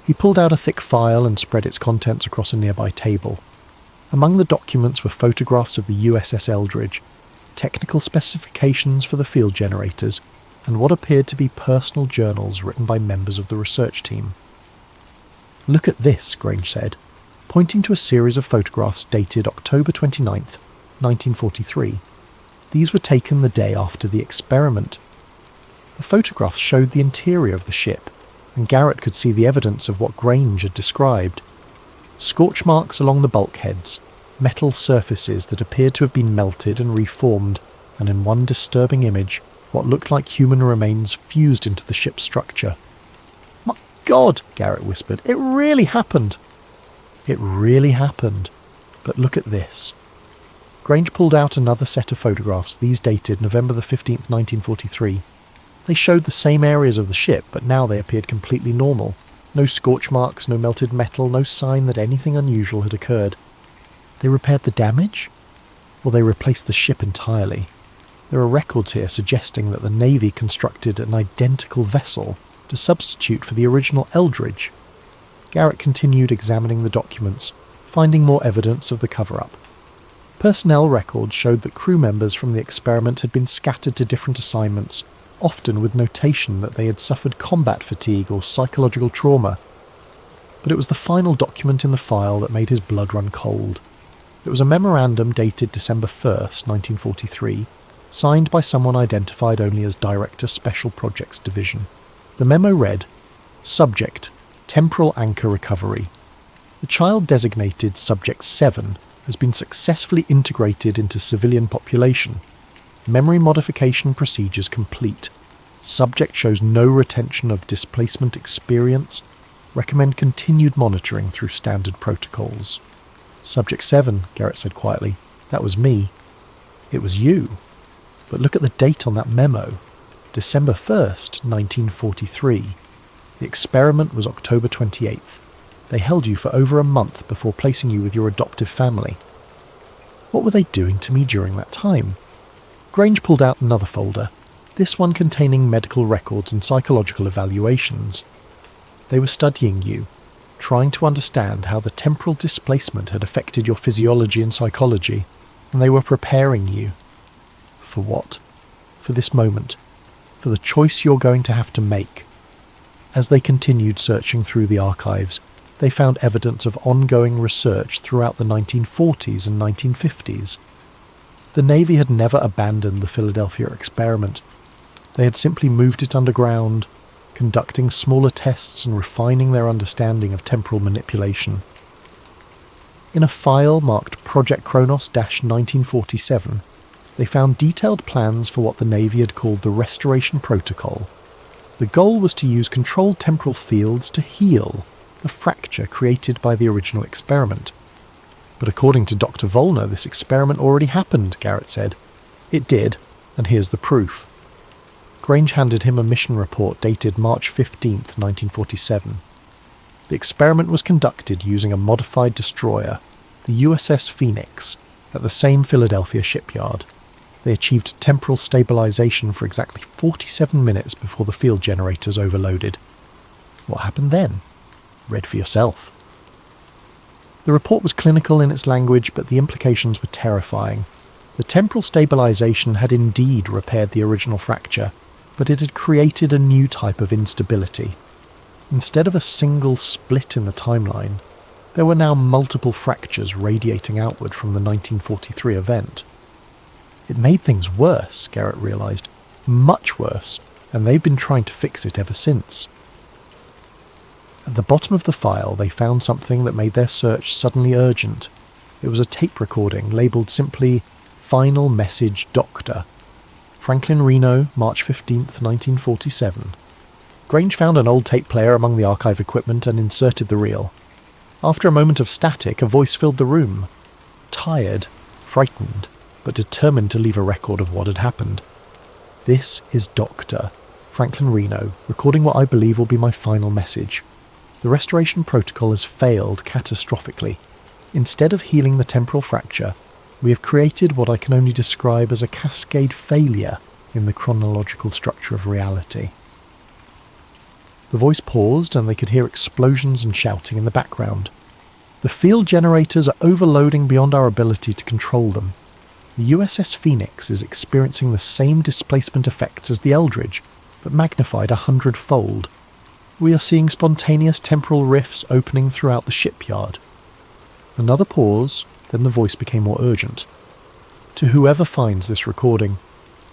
He pulled out a thick file and spread its contents across a nearby table. Among the documents were photographs of the USS Eldridge, technical specifications for the field generators, and what appeared to be personal journals written by members of the research team. Look at this, Grange said, pointing to a series of photographs dated October 29th, 1943. These were taken the day after the experiment. The photographs showed the interior of the ship, and Garrett could see the evidence of what Grange had described. Scorch marks along the bulkheads, metal surfaces that appeared to have been melted and reformed, and in one disturbing image, what looked like human remains fused into the ship's structure. "My God," Garrett whispered, "it really happened." It really happened. But look at this. Grange pulled out another set of photographs, these dated November the 15th, 1943. They showed the same areas of the ship, but now they appeared completely normal. No scorch marks, no melted metal, no sign that anything unusual had occurred. They repaired the damage? Or they replaced the ship entirely? There are records here suggesting that the Navy constructed an identical vessel to substitute for the original Eldridge. Garrett continued examining the documents, finding more evidence of the cover-up. Personnel records showed that crew members from the experiment had been scattered to different assignments, often with notation that they had suffered combat fatigue or psychological trauma. But it was the final document in the file that made his blood run cold. It was a memorandum dated December 1st, 1943, signed by someone identified only as Director Special Projects Division. The memo read, "Subject, Temporal Anchor Recovery. The child designated Subject 7 has been successfully integrated into civilian population. Memory modification procedures complete. Subject shows no retention of displacement experience. Recommend continued monitoring through standard protocols." "Subject 7, Garrett said quietly. "That was me." "It was you. But look at the date on that memo. December 1st, 1943. The experiment was October 28th. They held you for over a month before placing you with your adoptive family. What were they doing to me during that time?" Grange pulled out another folder, this one containing medical records and psychological evaluations. "They were studying you, trying to understand how the temporal displacement had affected your physiology and psychology, and they were preparing you. For what? For this moment. For the choice you're going to have to make." As they continued searching through the archives, they found evidence of ongoing research throughout the 1940s and 1950s. The Navy had never abandoned the Philadelphia experiment. They had simply moved it underground, conducting smaller tests and refining their understanding of temporal manipulation. In a file marked Project Kronos-1947, they found detailed plans for what the Navy had called the Restoration Protocol. The goal was to use controlled temporal fields to heal the fracture created by the original experiment. "But according to Dr. Wner, this experiment already happened," Garrett said. "It did, and here's the proof." Grange handed him a mission report dated March 15th, 1947. The experiment was conducted using a modified destroyer, the USS Phoenix, at the same Philadelphia shipyard. They achieved temporal stabilization for exactly 47 minutes before the field generators overloaded. What happened then? Read for yourself. The report was clinical in its language, but the implications were terrifying. The temporal stabilization had indeed repaired the original fracture, but it had created a new type of instability. Instead of a single split in the timeline, there were now multiple fractures radiating outward from the 1943 event. It made things worse, Garrett realized. Much worse, and they've been trying to fix it ever since. At the bottom of the file, they found something that made their search suddenly urgent. It was a tape recording labelled simply "Final Message Doctor." Franklin Reno, March 15th, 1947. Grange found an old tape player among the archive equipment and inserted the reel. After a moment of static, a voice filled the room. Tired, frightened, but determined to leave a record of what had happened. "This is Dr. Franklin Reno, recording what I believe will be my final message. The restoration protocol has failed catastrophically. Instead of healing the temporal fracture, we have created what I can only describe as a cascade failure in the chronological structure of reality." The voice paused and they could hear explosions and shouting in the background. "The field generators are overloading beyond our ability to control them. The USS Phoenix is experiencing the same displacement effects as the Eldridge, but magnified 100-fold. We are seeing spontaneous temporal rifts opening throughout the shipyard." Another pause, then the voice became more urgent. To whoever finds this recording,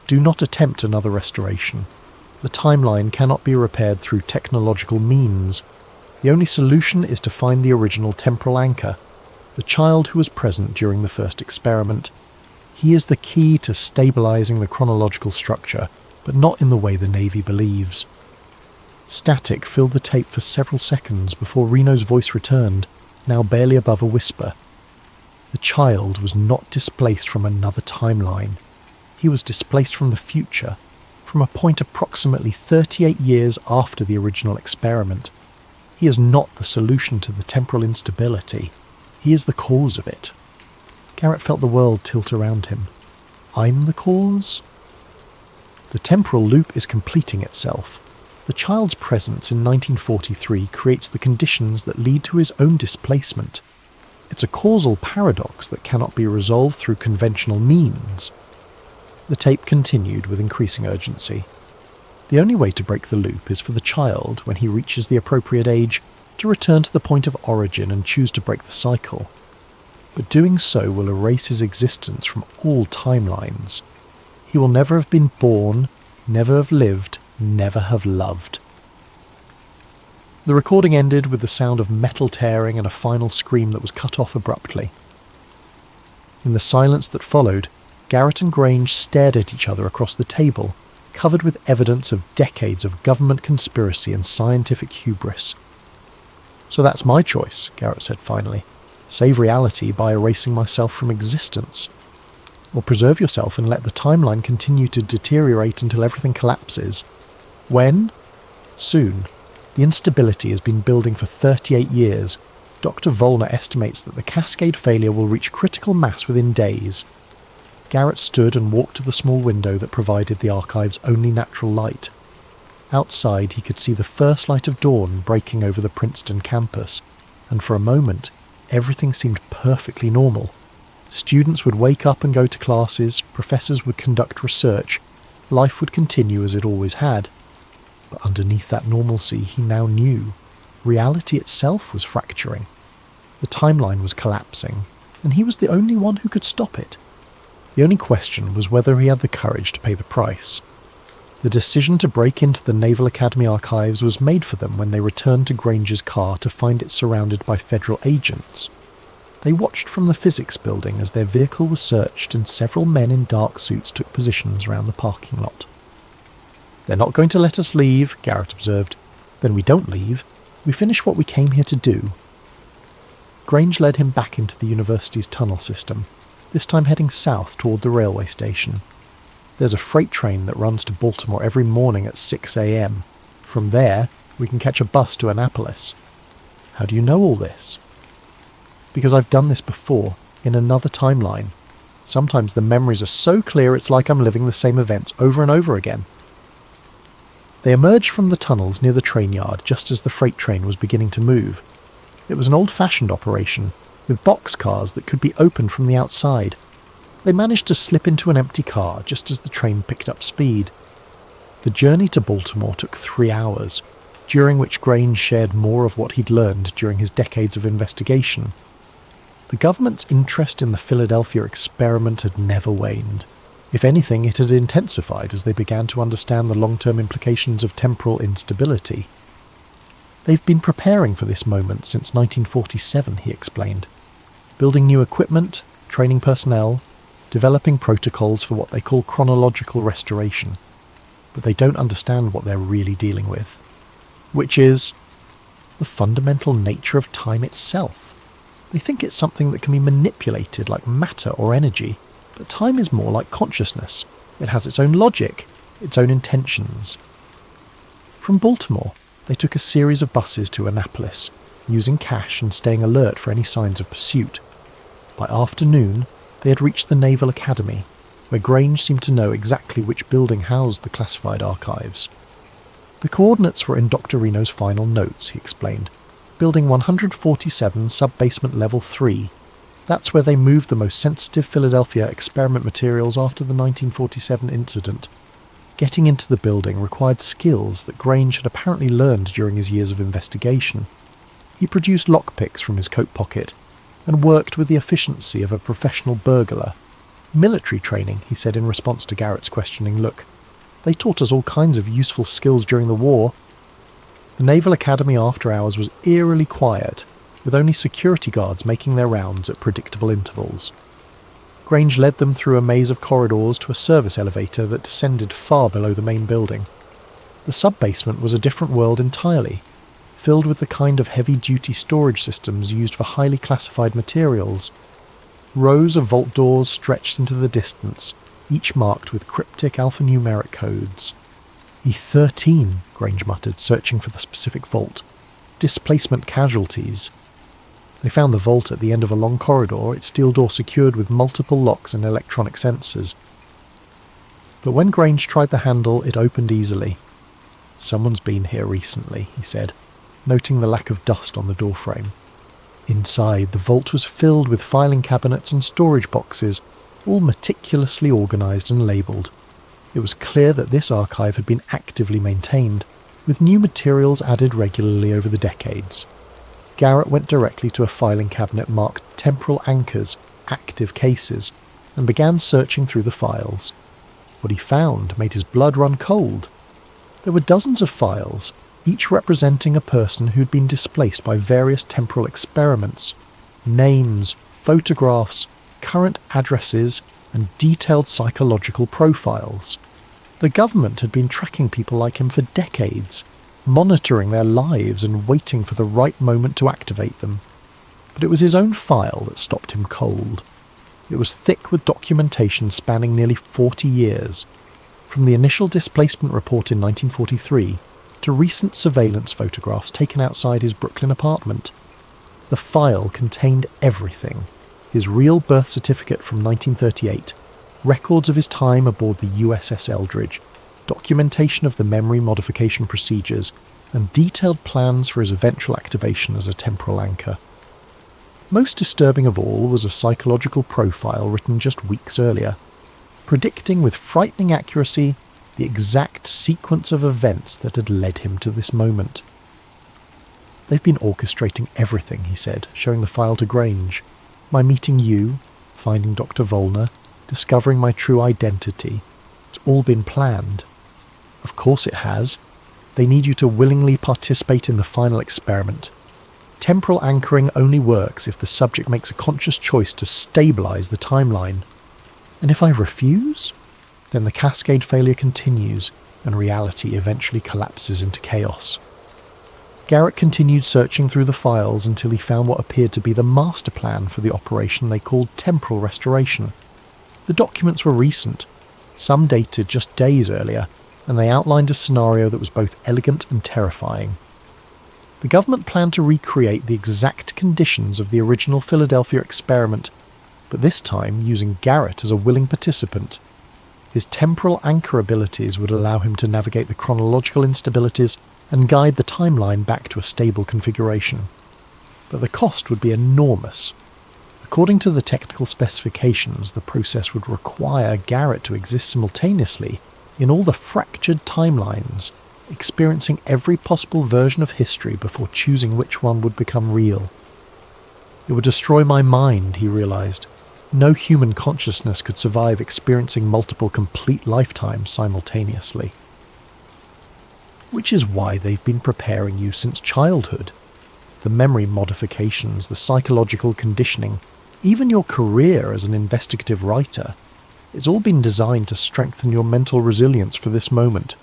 do not attempt another restoration. The timeline cannot be repaired through technological means. The only solution is to find the original temporal anchor, the child who was present during the first experiment. He is the key to stabilizing the chronological structure, but not in the way the Navy believes. Static filled the tape for several seconds before Reno's voice returned, now barely above a whisper. The child was not displaced from another timeline. He was displaced from the future, from a point approximately 38 years after the original experiment. He is not the solution to the temporal instability. He is the cause of it. Garrett felt the world tilt around him. I'm the cause? The temporal loop is completing itself. The child's presence in 1943 creates the conditions that lead to his own displacement. It's a causal paradox that cannot be resolved through conventional means. The tape continued with increasing urgency. The only way to break the loop is for the child, when he reaches the appropriate age, to return to the point of origin and choose to break the cycle. But doing so will erase his existence from all timelines. He will never have been born, never have lived, never have loved. The recording ended with the sound of metal tearing and a final scream that was cut off abruptly. In the silence that followed, Garrett and Grange stared at each other across the table, covered with evidence of decades of government conspiracy and scientific hubris. "So that's my choice," Garrett said finally. "Save reality by erasing myself from existence. Or preserve yourself and let the timeline continue to deteriorate until everything collapses. When? Soon. The instability has been building for 38 years. Dr. Wner estimates that the cascade failure will reach critical mass within days." Garrett stood and walked to the small window that provided the archive's only natural light. Outside he could see the first light of dawn breaking over the Princeton campus, and for a moment everything seemed perfectly normal. Students would wake up and go to classes, professors would conduct research, life would continue as it always had. But underneath that normalcy he now knew reality itself was fracturing. The timeline was collapsing, and he was the only one who could stop it. The only question was whether he had the courage to pay the price. The decision to break into the Naval Academy archives was made for them when they returned to Grange's car to find it surrounded by federal agents. They watched from the physics building as their vehicle was searched and several men in dark suits took positions around the parking lot. "They're not going to let us leave," Garrett observed. "Then we don't leave. We finish what we came here to do." Grange led him back into the university's tunnel system, this time heading south toward the railway station. There's a freight train that runs to Baltimore every morning at 6 a.m. From there, we can catch a bus to Annapolis. How do you know all this? Because I've done this before, in another timeline. Sometimes the memories are so clear it's like I'm living the same events over and over again. They emerged from the tunnels near the train yard just as the freight train was beginning to move. It was an old-fashioned operation, with boxcars that could be opened from the outside. They managed to slip into an empty car just as the train picked up speed. The journey to Baltimore took 3 hours, during which Grange shared more of what he'd learned during his decades of investigation. The government's interest in the Philadelphia experiment had never waned. If anything, it had intensified as they began to understand the long-term implications of temporal instability. "They've been preparing for this moment since 1947, he explained. Building new equipment, training personnel, developing protocols for what they call chronological restoration. But they don't understand what they're really dealing with. Which is the fundamental nature of time itself. They think it's something that can be manipulated like matter or energy, but time is more like consciousness. It has its own logic, its own intentions." From Baltimore, they took a series of buses to Annapolis, using cash and staying alert for any signs of pursuit. By afternoon, they had reached the Naval Academy, where Grange seemed to know exactly which building housed the classified archives. The coordinates were in Dr. Reno's final notes, he explained. Building 147, sub-basement level 3. That's where they moved the most sensitive Philadelphia experiment materials after the 1947 incident. Getting into the building required skills that Grange had apparently learned during his years of investigation. He produced lockpicks from his coat pocket and worked with the efficiency of a professional burglar. Military training, he said in response to Garrett's questioning look. They taught us all kinds of useful skills during the war. The Naval Academy after hours was eerily quiet, with only security guards making their rounds at predictable intervals. Grange led them through a maze of corridors to a service elevator that descended far below the main building. The sub-basement was a different world entirely, filled with the kind of heavy-duty storage systems used for highly classified materials. Rows of vault doors stretched into the distance, each marked with cryptic alphanumeric codes. E13, Grange muttered, searching for the specific vault. Displacement casualties. They found the vault at the end of a long corridor, its steel door secured with multiple locks and electronic sensors. But when Grange tried the handle, it opened easily. "Someone's been here recently," he said, noting the lack of dust on the doorframe. Inside, the vault was filled with filing cabinets and storage boxes, all meticulously organised and labelled. It was clear that this archive had been actively maintained, with new materials added regularly over the decades. Garrett went directly to a filing cabinet marked Temporal Anchors, Active Cases, and began searching through the files. What he found made his blood run cold. There were dozens of files, each representing a person who'd been displaced by various temporal experiments. Names, photographs, current addresses, and detailed psychological profiles. The government had been tracking people like him for decades, monitoring their lives and waiting for the right moment to activate them. But it was his own file that stopped him cold. It was thick with documentation spanning nearly 40 years, from the initial displacement report in 1943 to recent surveillance photographs taken outside his Brooklyn apartment. The file contained everything: his real birth certificate from 1938, records of his time aboard the USS Eldridge, documentation of the memory modification procedures, and detailed plans for his eventual activation as a temporal anchor. Most disturbing of all was a psychological profile written just weeks earlier, predicting with frightening accuracy the exact sequence of events that had led him to this moment. "They've been orchestrating everything," he said, showing the file to Grange. "My meeting you, finding Dr. Wner, discovering my true identity. It's all been planned." "Of course it has. They need you to willingly participate in the final experiment. Temporal anchoring only works if the subject makes a conscious choice to stabilise the timeline. And if I refuse? Then the cascade failure continues, and reality eventually collapses into chaos." Garrett continued searching through the files until he found what appeared to be the master plan for the operation they called temporal restoration. The documents were recent, some dated just days earlier, and they outlined a scenario that was both elegant and terrifying. The government planned to recreate the exact conditions of the original Philadelphia experiment, but this time using Garrett as a willing participant. His temporal anchor abilities would allow him to navigate the chronological instabilities and guide the timeline back to a stable configuration. But the cost would be enormous. According to the technical specifications, the process would require Garrett to exist simultaneously in all the fractured timelines, experiencing every possible version of history before choosing which one would become real. It would destroy my mind, he realised. No human consciousness could survive experiencing multiple complete lifetimes simultaneously. Which is why they've been preparing you since childhood. The memory modifications, the psychological conditioning, even your career as an investigative writer. It's all been designed to strengthen your mental resilience for this moment.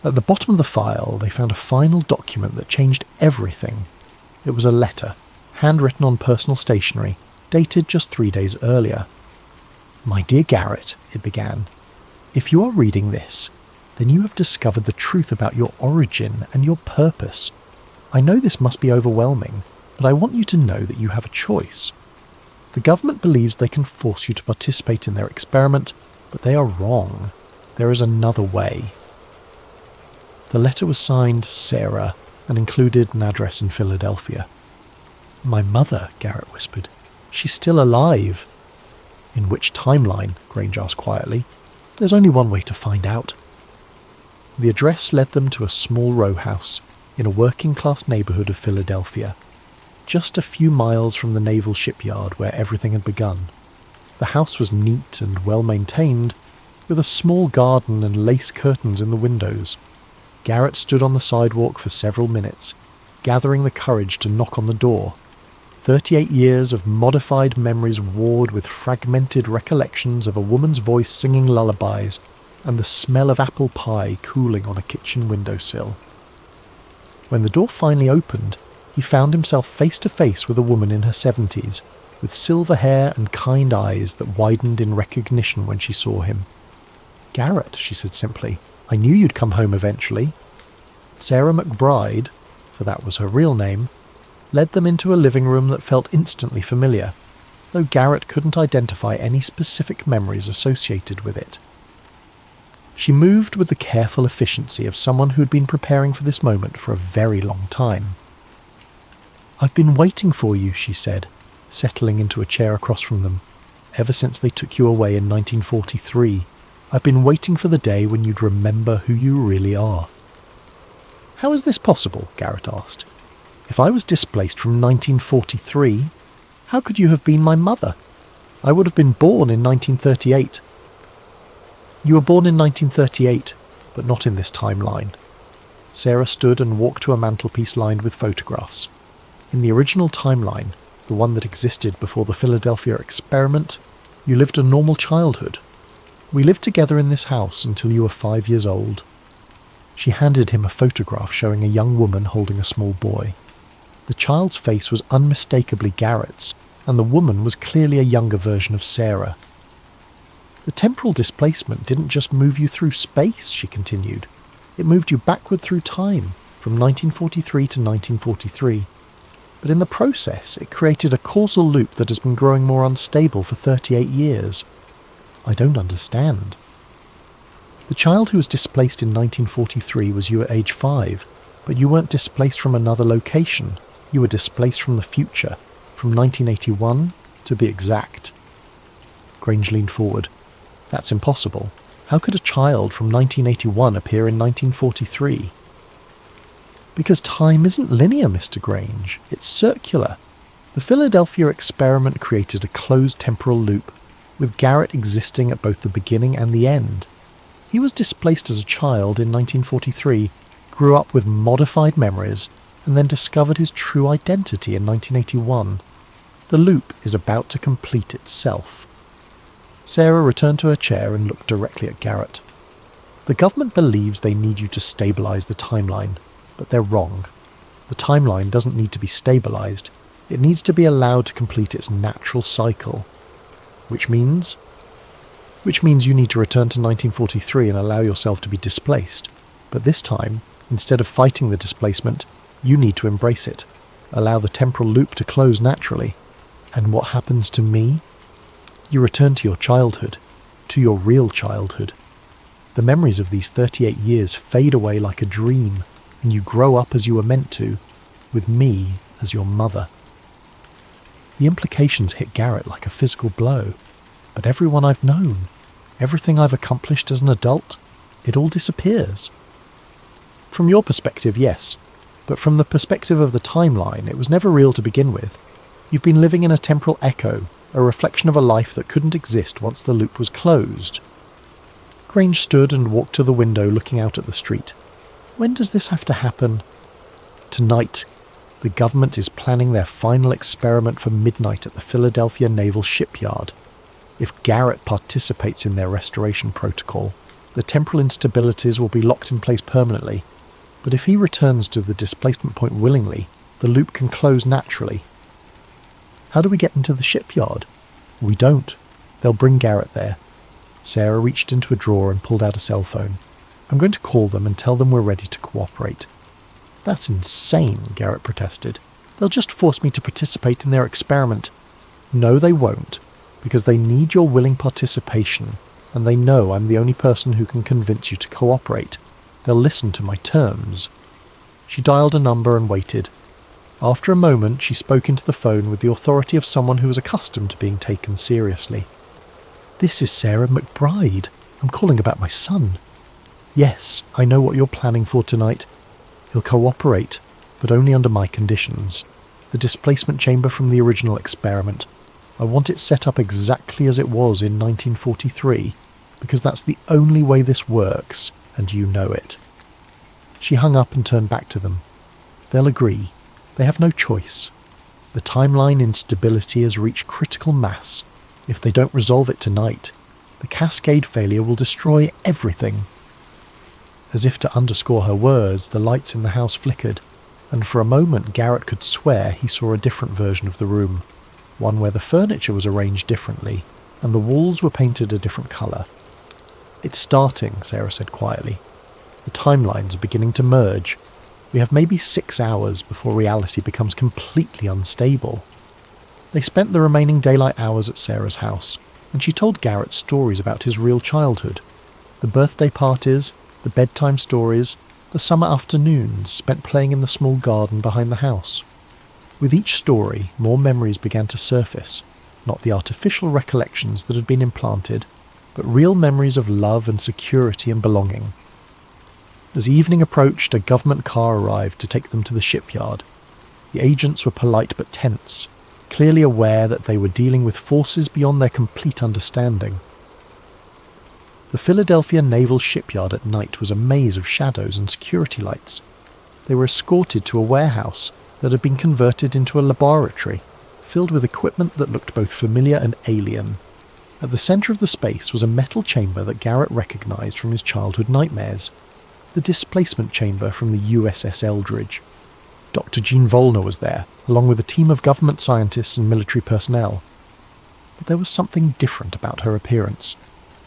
At the bottom of the file, they found a final document that changed everything. It was a letter, handwritten on personal stationery, dated just 3 days earlier. "My dear Garrett," it began, "if you are reading this, then you have discovered the truth about your origin and your purpose. I know this must be overwhelming, but I want you to know that you have a choice. The government believes they can force you to participate in their experiment, but they are wrong. There is another way." The letter was signed Sarah and included an address in Philadelphia. "My mother," Garrett whispered. "She's still alive." "In which timeline?" Grange asked quietly. "There's only one way to find out." The address led them to a small row house in a working-class neighbourhood of Philadelphia, just a few miles from the naval shipyard where everything had begun. The house was neat and well maintained, with a small garden and lace curtains in the windows. Garrett stood on the sidewalk for several minutes, gathering the courage to knock on the door. 38 years of modified memories warred with fragmented recollections of a woman's voice singing lullabies and the smell of apple pie cooling on a kitchen windowsill. When the door finally opened, he found himself face to face with a woman in her 70s, with silver hair and kind eyes that widened in recognition when she saw him. "Garrett," she said simply, "I knew you'd come home eventually." Sarah McBride, for that was her real name, led them into a living room that felt instantly familiar, though Garrett couldn't identify any specific memories associated with it. She moved with the careful efficiency of someone who had been preparing for this moment for a very long time. "I've been waiting for you," she said, settling into a chair across from them. "Ever since they took you away in 1943, I've been waiting for the day when you'd remember who you really are." "How is this possible?" Garrett asked. "If I was displaced from 1943, how could you have been my mother? I would have been born in 1938. "You were born in 1938, but not in this timeline." Sarah stood and walked to a mantelpiece lined with photographs. "In the original timeline, the one that existed before the Philadelphia experiment, you lived a normal childhood. We lived together in this house until you were 5 years old." She handed him a photograph showing a young woman holding a small boy. The child's face was unmistakably Garrett's, and the woman was clearly a younger version of Sarah. "The temporal displacement didn't just move you through space," she continued. "It moved you backward through time, from 1943 to 1943. But in the process, it created a causal loop that has been growing more unstable for 38 years. I don't understand." "The child who was displaced in 1943 was you at age 5, but you weren't displaced from another location. You were displaced from the future, from 1981, to be exact." Grange leaned forward. "That's impossible. How could a child from 1981 appear in 1943? "Because time isn't linear, Mr. Grange. It's circular. The Philadelphia experiment created a closed temporal loop, with Garrett existing at both the beginning and the end. He was displaced as a child in 1943, grew up with modified memories, and then discovered his true identity in 1981. The loop is about to complete itself." Sarah returned to her chair and looked directly at Garrett. "The government believes they need you to stabilize the timeline, but they're wrong. The timeline doesn't need to be stabilized. It needs to be allowed to complete its natural cycle. Which means you need to return to 1943 and allow yourself to be displaced. But this time, instead of fighting the displacement, you need to embrace it. Allow the temporal loop to close naturally. And what happens to me? You return to your childhood, to your real childhood. The memories of these 38 years fade away like a dream, and you grow up as you were meant to, with me as your mother." The implications hit Garrett like a physical blow. "But everyone I've known, everything I've accomplished as an adult, it all disappears." "From your perspective, yes. But from the perspective of the timeline, it was never real to begin with. You've been living in a temporal echo, a reflection of a life that couldn't exist once the loop was closed." Grange stood and walked to the window looking out at the street. "When does this have to happen?" "Tonight. The government is planning their final experiment for midnight at the Philadelphia Naval Shipyard. If Garrett participates in their restoration protocol, the temporal instabilities will be locked in place permanently. But if he returns to the displacement point willingly, the loop can close naturally." "How do we get into the shipyard?" "We don't. They'll bring Garrett there." Sarah reached into a drawer and pulled out a cell phone. "I'm going to call them and tell them we're ready to cooperate." "That's insane," Garrett protested. "They'll just force me to participate in their experiment." "No, they won't, because they need your willing participation, and they know I'm the only person who can convince you to cooperate. They'll listen to my terms." She dialed a number and waited. After a moment, she spoke into the phone with the authority of someone who was accustomed to being taken seriously. "This is Sarah McBride. I'm calling about my son." "Yes, I know what you're planning for tonight. He'll cooperate, but only under my conditions. The displacement chamber from the original experiment. I want it set up exactly as it was in 1943, because that's the only way this works, and you know it." She hung up and turned back to them. "They'll agree. They have no choice. The timeline instability has reached critical mass. If they don't resolve it tonight, the cascade failure will destroy everything." As if to underscore her words, the lights in the house flickered, and for a moment Garrett could swear he saw a different version of the room, one where the furniture was arranged differently, and the walls were painted a different colour. "It's starting," Sarah said quietly. "The timelines are beginning to merge. We have maybe 6 hours before reality becomes completely unstable." They spent the remaining daylight hours at Sarah's house, and she told Garrett stories about his real childhood. The birthday parties, the bedtime stories, the summer afternoons spent playing in the small garden behind the house. With each story, more memories began to surface, not the artificial recollections that had been implanted, but real memories of love and security and belonging. As evening approached, a government car arrived to take them to the shipyard. The agents were polite but tense, clearly aware that they were dealing with forces beyond their complete understanding. The Philadelphia Naval Shipyard at night was a maze of shadows and security lights. They were escorted to a warehouse that had been converted into a laboratory, filled with equipment that looked both familiar and alien. At the centre of the space was a metal chamber that Garrett recognised from his childhood nightmares, the displacement chamber from the USS Eldridge. Dr. Jean Volner was there, along with a team of government scientists and military personnel. But there was something different about her appearance,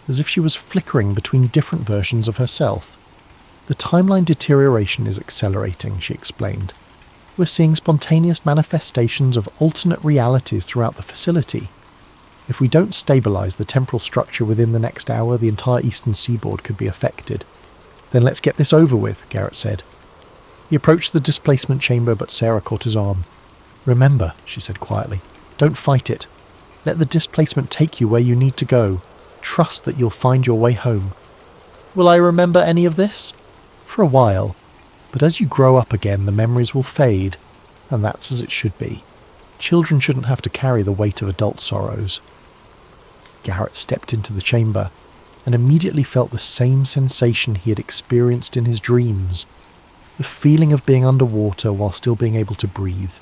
as if she was flickering between different versions of herself. "The timeline deterioration is accelerating," she explained. "We're seeing spontaneous manifestations of alternate realities throughout the facility. If we don't stabilise the temporal structure within the next hour, the entire eastern seaboard could be affected." "Then let's get this over with," Garrett said. He approached the displacement chamber, but Sarah caught his arm. "Remember," she said quietly, "don't fight it. Let the displacement take you where you need to go. Trust that you'll find your way home." "Will I remember any of this?" "For a while. But as you grow up again, the memories will fade, and that's as it should be. Children shouldn't have to carry the weight of adult sorrows." Garrett stepped into the chamber, and immediately felt the same sensation he had experienced in his dreams. The feeling of being underwater while still being able to breathe.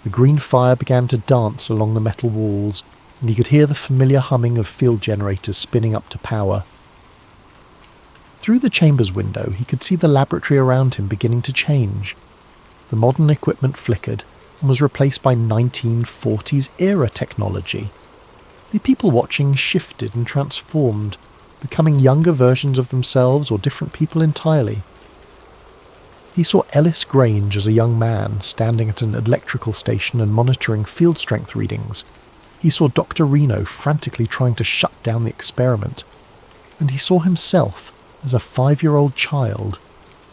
The green fire began to dance along the metal walls, and he could hear the familiar humming of field generators spinning up to power. Through the chamber's window, he could see the laboratory around him beginning to change. The modern equipment flickered and was replaced by 1940s-era technology. The people watching shifted and transformed, becoming younger versions of themselves or different people entirely. He saw Ellis Grange as a young man standing at an electrical station and monitoring field strength readings. He saw Dr. Reno frantically trying to shut down the experiment. And he saw himself as a 5-year-old child,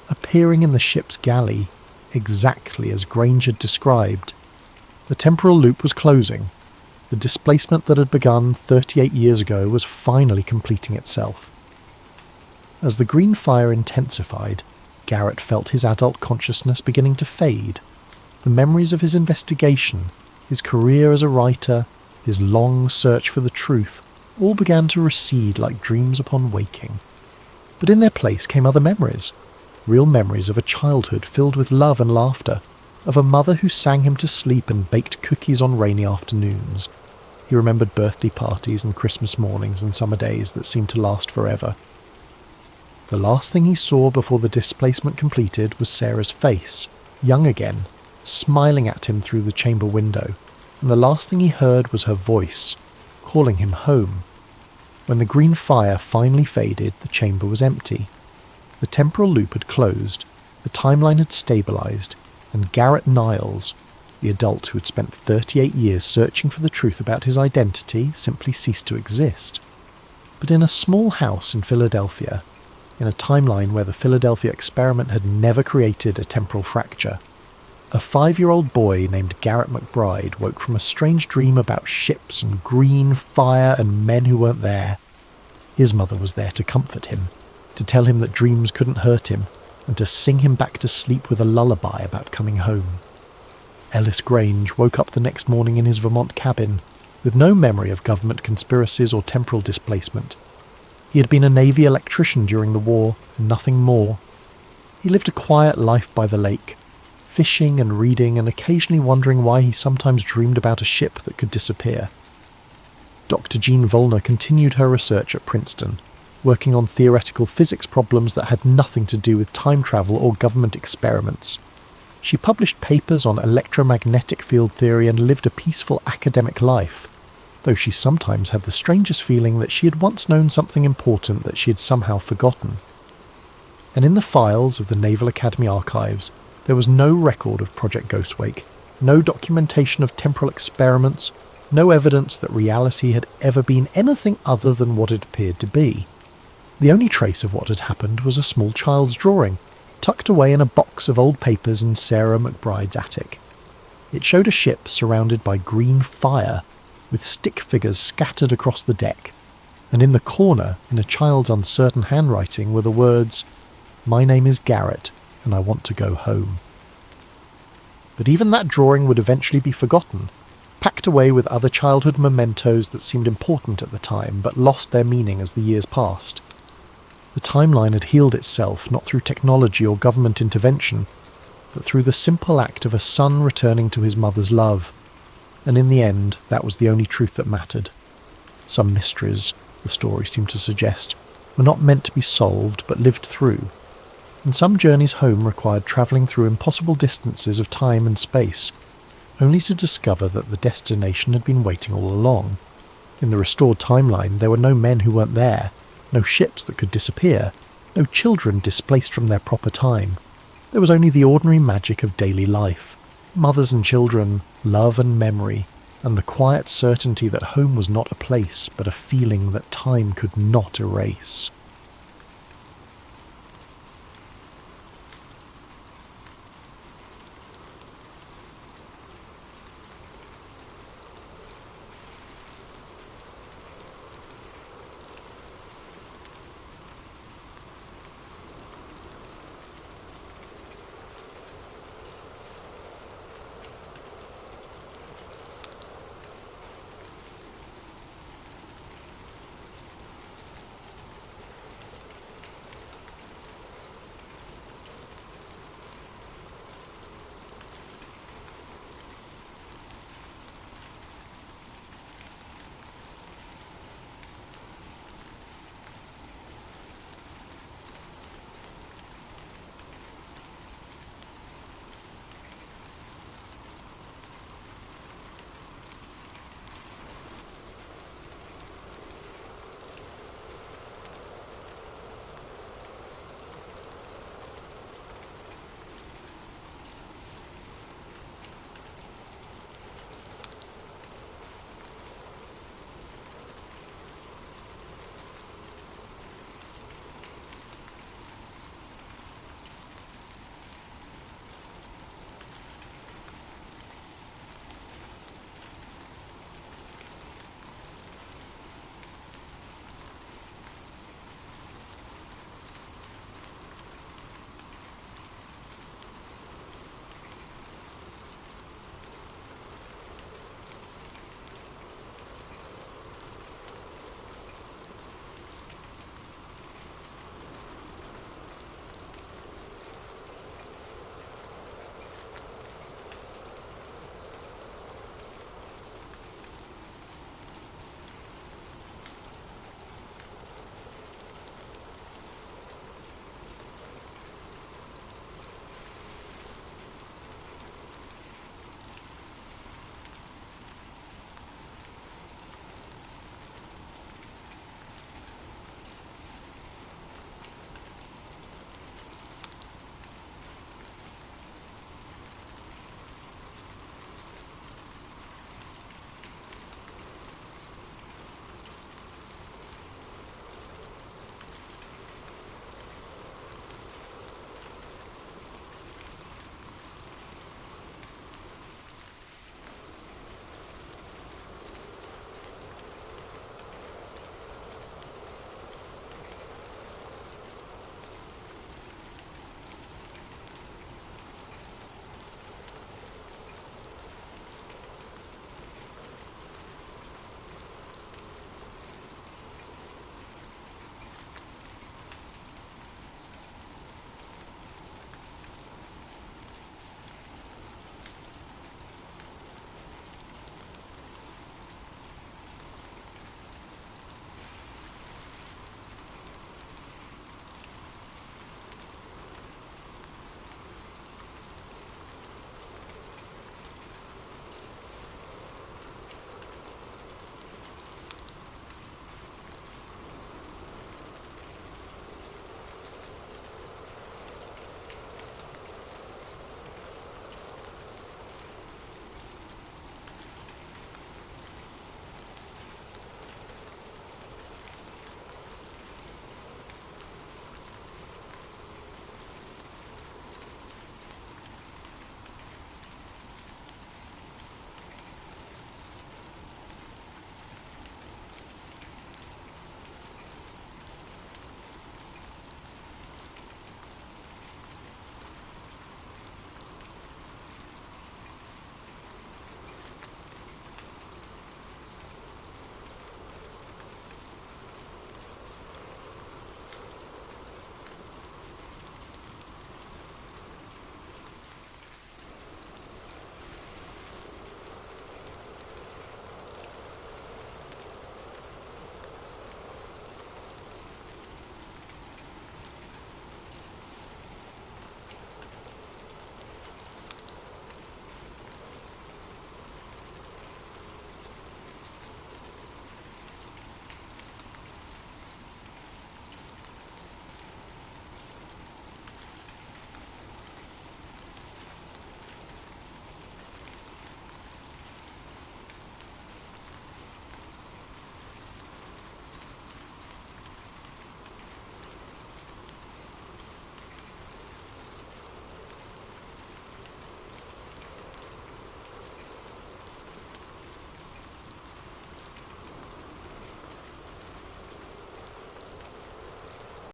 appearing in the ship's galley, exactly as Grange had described. The temporal loop was closing. The displacement that had begun 38 years ago was finally completing itself. As the green fire intensified, Garrett felt his adult consciousness beginning to fade. The memories of his investigation, his career as a writer, his long search for the truth, all began to recede like dreams upon waking. But in their place came other memories, real memories of a childhood filled with love and laughter, of a mother who sang him to sleep and baked cookies on rainy afternoons. He remembered birthday parties and Christmas mornings and summer days that seemed to last forever. The last thing he saw before the displacement completed was Sarah's face, young again, smiling at him through the chamber window, and the last thing he heard was her voice, calling him home. When the green fire finally faded, the chamber was empty. The temporal loop had closed, the timeline had stabilised, and Garrett Niles, the adult who had spent 38 years searching for the truth about his identity, simply ceased to exist. But in a small house in Philadelphia, in a timeline where the Philadelphia experiment had never created a temporal fracture, a 5-year-old boy named Garrett McBride woke from a strange dream about ships and green fire and men who weren't there. His mother was there to comfort him, to tell him that dreams couldn't hurt him, and to sing him back to sleep with a lullaby about coming home. Ellis Grange woke up the next morning in his Vermont cabin, with no memory of government conspiracies or temporal displacement. He had been a Navy electrician during the war, and nothing more. He lived a quiet life by the lake, fishing and reading and occasionally wondering why he sometimes dreamed about a ship that could disappear. Dr. Jean Wner continued her research at Princeton, working on theoretical physics problems that had nothing to do with time travel or government experiments. She published papers on electromagnetic field theory and lived a peaceful academic life, though she sometimes had the strangest feeling that she had once known something important that she had somehow forgotten. And in the files of the Naval Academy archives, there was no record of Project Ghostwake, no documentation of temporal experiments, no evidence that reality had ever been anything other than what it appeared to be. The only trace of what had happened was a small child's drawing, tucked away in a box of old papers in Sarah McBride's attic. It showed a ship surrounded by green fire, with stick figures scattered across the deck, and in the corner, in a child's uncertain handwriting, were the words, "My name is Garrett, and I want to go home." But even that drawing would eventually be forgotten, packed away with other childhood mementos that seemed important at the time, but lost their meaning as the years passed. The timeline had healed itself not through technology or government intervention, but through the simple act of a son returning to his mother's love. And in the end, that was the only truth that mattered. Some mysteries, the story seemed to suggest, were not meant to be solved but lived through. And some journeys home required travelling through impossible distances of time and space, only to discover that the destination had been waiting all along. In the restored timeline, there were no men who weren't there, no ships that could disappear, no children displaced from their proper time. There was only the ordinary magic of daily life, mothers and children, love and memory, and the quiet certainty that home was not a place, but a feeling that time could not erase.